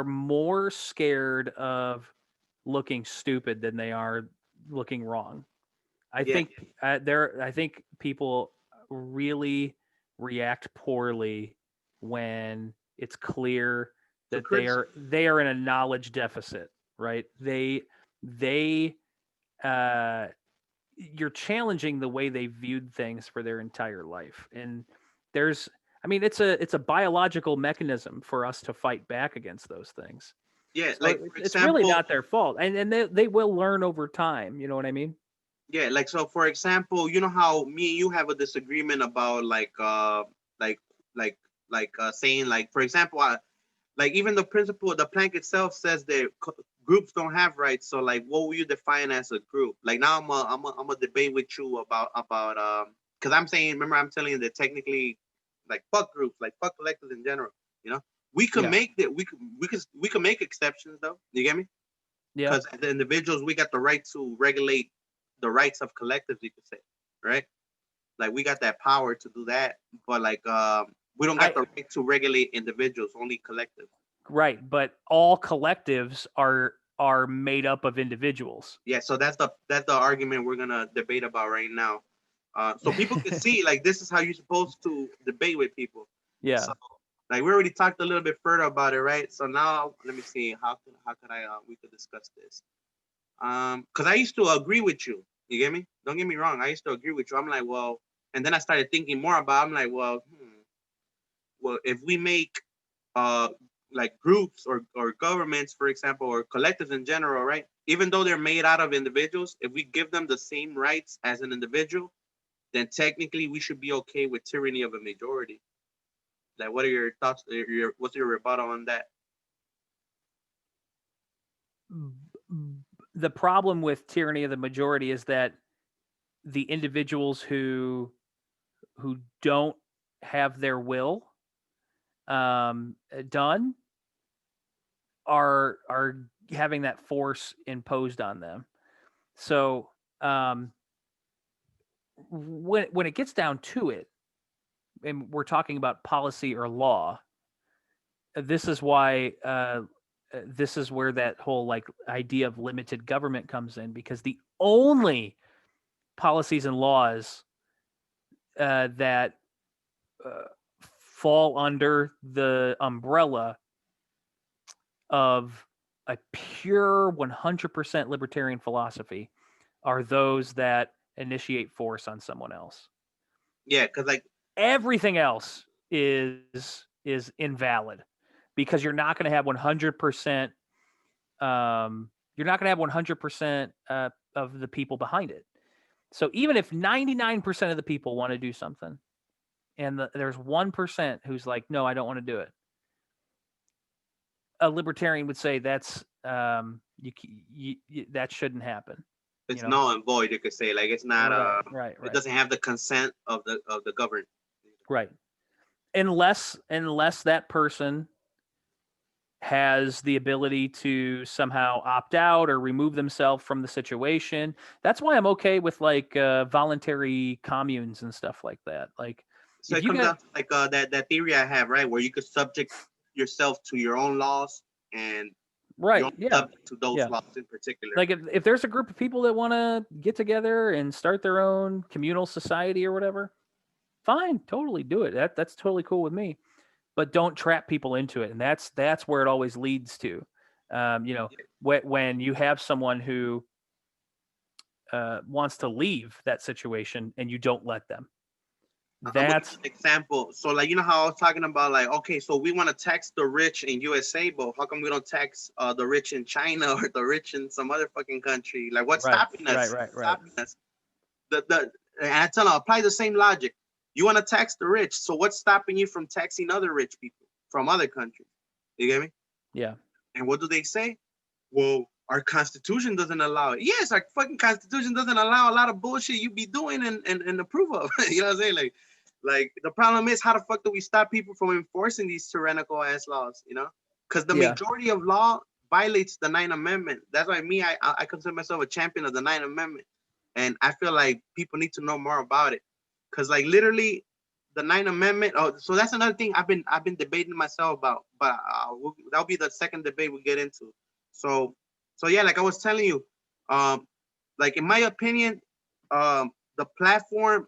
more scared of looking stupid than they are looking wrong. I think people really react poorly when it's clear that they are in a knowledge deficit, right? You're challenging the way they viewed things for their entire life. And it's a biological mechanism for us to fight back against those things. Yeah, so like, for it's example, really not their fault. And they will learn over time, you know what I mean? Yeah, like, so for example, you know how me and you have a disagreement about saying, like, for example, like, even the principle, the plank itself says that groups don't have rights. So, like, what will you define as a group? Like, now I'm a debate with you about because I'm saying, remember, I'm telling you that technically, like, fuck groups, like, fuck collectives in general. You know, we can make that we can make exceptions, though. You get me? Yeah. Because as individuals, we got the right to regulate the rights of collectives, you could say, right? Like, we got that power to do that, but, like, we don't got the right to regulate individuals, only collectives. Right, but all collectives are made up of individuals. Yeah, so that's the argument we're gonna debate about right now. So people can see, like, this is how you're supposed to debate with people. Yeah. So, like, we already talked a little bit further about it, right? So now let me see how could we could discuss this. Because I used to agree with you. You get me? Don't get me wrong. I used to agree with you. I'm like, well, and then I started thinking more about. I'm like, well, if we make like groups or governments, for example, or collectives in general, right? Even though they're made out of individuals, if we give them the same rights as an individual, then technically we should be okay with tyranny of a majority. Like, what are your thoughts? What's your rebuttal on that? The problem with tyranny of the majority is that the individuals who don't have their will done are having that force imposed on them. So when it gets down to it, and we're talking about policy or law, this is why this is where that whole, like, idea of limited government comes in, because the only policies and laws that fall under the umbrella of a pure 100% libertarian philosophy are those that initiate force on someone else. Yeah, because, like, everything else is invalid, because you're not going to have 100%. You're not going to have 100% of the people behind it. So even if 99% of the people want to do something, and there's 1% who's like, no, I don't want to do it, a libertarian would say that's that shouldn't happen. It's null and void. You could say, like, it's not right. It doesn't have the consent of the governed. Right. Unless that person has the ability to somehow opt out or remove themselves from the situation. That's why I'm okay with, like, voluntary communes and stuff like that. Like, so it comes down to, like, that theory I have, right, where you could subject yourself to your own laws, and subject to those laws in particular. Like, if there's a group of people that want to get together and start their own communal society or whatever, fine, totally do it. That's totally cool with me. But don't trap people into it, and that's where it always leads to. When you have someone who wants to leave that situation and you don't let them. I'm gonna That's give an example. So like you know how I was talking about like okay, so we want to tax the rich in USA, but how come we don't tax the rich in China or the rich in some other fucking country? Like what's right, stopping us? right. Stopping us. And I tell them apply the same logic. You want to tax the rich, so what's stopping you from taxing other rich people from other countries? You get me? Yeah. And what do they say? Well, our constitution doesn't allow it. Yes, our fucking constitution doesn't allow a lot of bullshit you be doing and approve of. You know what I'm saying? Like the problem is how the fuck do we stop people from enforcing these tyrannical ass laws? You know, because the majority of law violates the 9th Amendment. That's why I consider myself a champion of the 9th Amendment, and I feel like people need to know more about it. Because like literally, the 9th Amendment. Oh, so that's another thing I've been debating myself about, but that'll be the second debate we get into. So yeah, like I was telling you, like in my opinion, the platform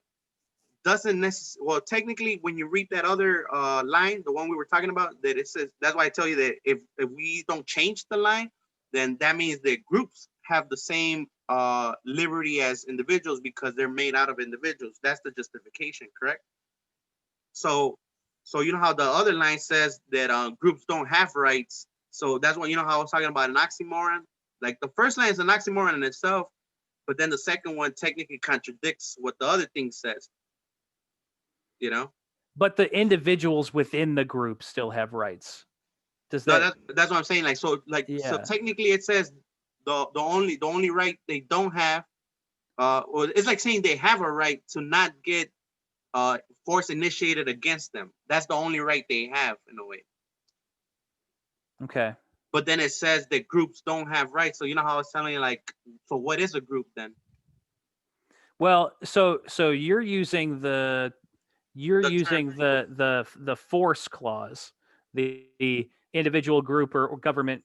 doesn't necessarily, well, technically, when you read that other line, the one we were talking about, that it says, that's why I tell you that if we don't change the line, then that means that groups have the same liberty as individuals because they're made out of individuals. That's the justification, correct? So you know how the other line says that groups don't have rights. So that's what, you know how I was talking about an oxymoron? Like the first line is an oxymoron in itself, but then the second one technically contradicts what the other thing says. You know, but the individuals within the group still have rights. Does no, that? that's what I'm saying. Like so technically it says the only right they don't have, or it's like saying they have a right to not get force initiated against them. That's the only right they have in a way. Okay. But then it says that groups don't have rights. So you know how I was telling you, like, so what is a group then? Well, so you're using the force clause. The individual group or government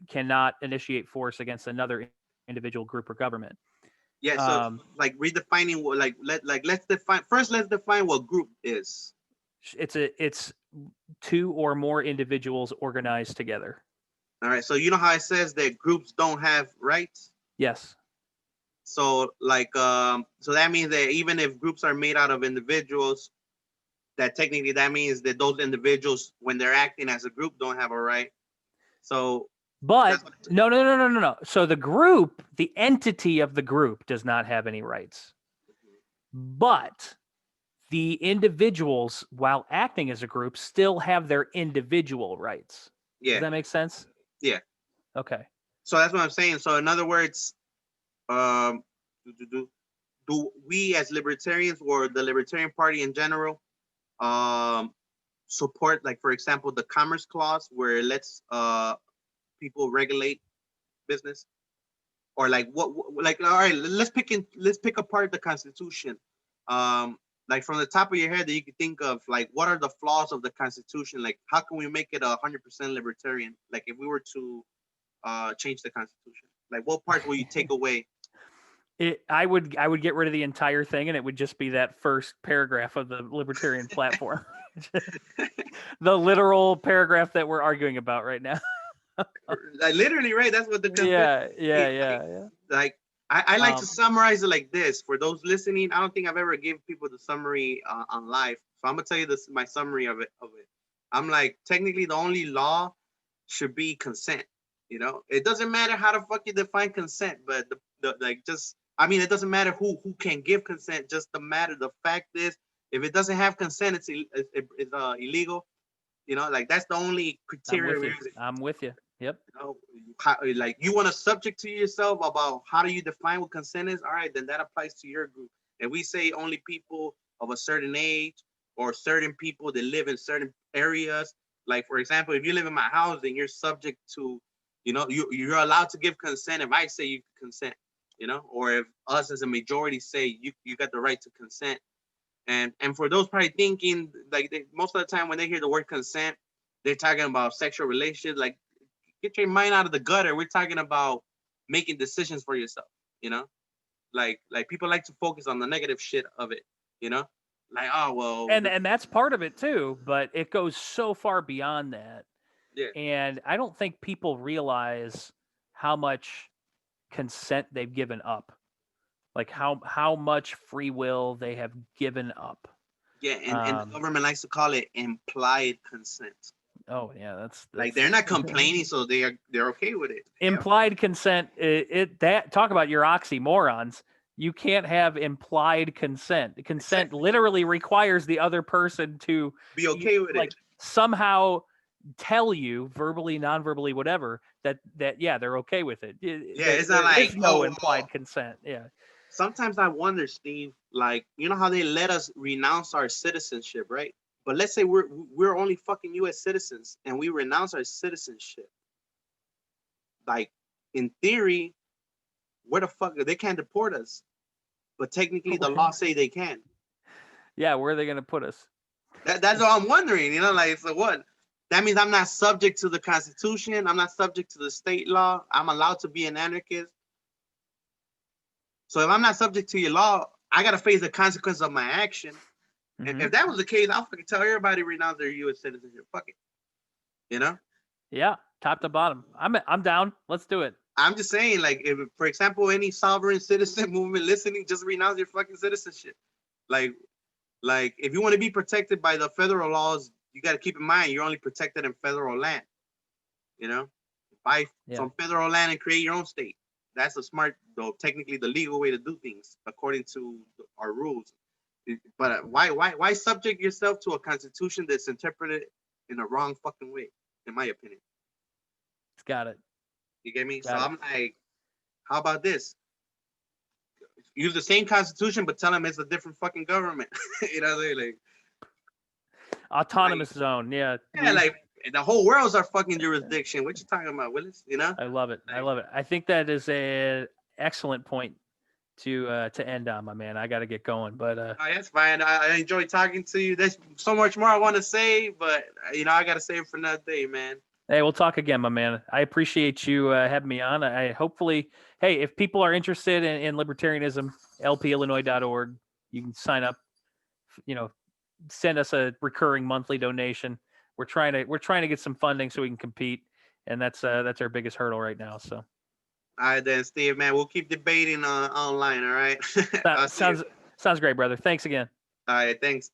cannot initiate force against another individual group or government. Yeah. So like redefining what let's define what group is. It's two or more individuals organized together. All right. So you know how it says that groups don't have rights? Yes. So like so that means that even if groups are made out of individuals, that technically that means that those individuals, when they're acting as a group, don't have a right. So but no. So the group, the entity of the group does not have any rights. But the individuals, while acting as a group, still have their individual rights. Yeah. Does that make sense? Yeah. Okay. So that's what I'm saying. So in other words, do we as libertarians or the Libertarian Party in general support, like, for example, the Commerce Clause where it lets people regulate business? Or like what like all right, let's pick apart the Constitution. Like from the top of your head that you could think of, like what are the flaws of the Constitution? Like how can we make it 100% libertarian? Like if we were to change the Constitution, like what parts will you take away? I would get rid of the entire thing, and it would just be that first paragraph of the libertarian platform. The literal paragraph that we're arguing about right now. Like, literally, right? That's what the yeah. Like I like to summarize it like this for those listening. I don't think I've ever given people the summary on live, so I'm gonna tell you this my summary of it. I'm like, technically the only law should be consent. You know, it doesn't matter how the fuck you define consent, but it doesn't matter who can give consent. Just the fact is, if it doesn't have consent, it's illegal. You know, like that's the only criteria. I'm with you. Yep. You know, like you want to subject to yourself about how do you define what consent is? All right, then that applies to your group. And we say only people of a certain age or certain people that live in certain areas. Like for example, if you live in my house, then you're subject to, you know, you're allowed to give consent if I say you can consent, you know, or if us as a majority say you got the right to consent. And for those probably thinking, like most of the time when they hear the word consent, they're talking about sexual relations. Like, get your mind out of the gutter. We're talking about making decisions for yourself, you know? Like people like to focus on the negative shit of it, you know? Like, oh, well. And that's part of it too, but it goes so far beyond that. Yeah. And I don't think people realize how much consent they've given up. like how much free will they have given up. Yeah, and the government likes to call it implied consent. Oh yeah, that's like they're not complaining, so they're okay with it. Implied consent. That talk about your oxymorons. You can't have implied consent. Consent literally requires the other person to be okay with like, it. Somehow tell you verbally, non-verbally, whatever, that yeah, they're okay with it. Yeah, it's not like no implied consent. Yeah. Sometimes I wonder, Steve, like, you know how they let us renounce our citizenship, right? But let's say we're only fucking U.S. citizens and we renounce our citizenship. Like, in theory, where the fuck, they can't deport us, but technically the law say they can. Yeah, where are they gonna put us? That's what I'm wondering. You know, like, so what? That means I'm not subject to the Constitution. I'm not subject to the state law. I'm allowed to be an anarchist. So if I'm not subject to your law, I gotta face the consequences of my action. And if that was the case, I'll fucking tell everybody right now they're U.S. citizenship. Fuck it. You know? Yeah, top to bottom. I'm down. Let's do it. I'm just saying, like, if, for example, any sovereign citizen movement listening, just renounce your fucking citizenship. Like if you want to be protected by the federal laws, you got to keep in mind you're only protected in federal land. You know, buy some federal land and create your own state. That's a smart, though technically the legal way to do things according to our rules. But why subject yourself to a constitution that's interpreted in a wrong fucking way? In my opinion. Got it. You get me? I'm like, how about this? Use the same constitution, but tell them it's a different fucking government. You know, they're like autonomous zone. Yeah. Yeah, like the whole world's our fucking jurisdiction. What you talking about, Willis? You know? I love it. I love it. I think that is an excellent point to end on, my man. I got to get going, but that's fine. I enjoy talking to you. There's so much more I want to say, but you know, I got to save it for another day, man. Hey, we'll talk again, my man. I appreciate you having me on. I hopefully, hey, if people are interested in libertarianism, lpillinois.org, you can sign up. You know, send us a recurring monthly donation. We're trying to get some funding so we can compete, and that's our biggest hurdle right now. So, all right then, Steve, man, we'll keep debating online. All right. Sounds great, brother. Thanks again. All right, thanks.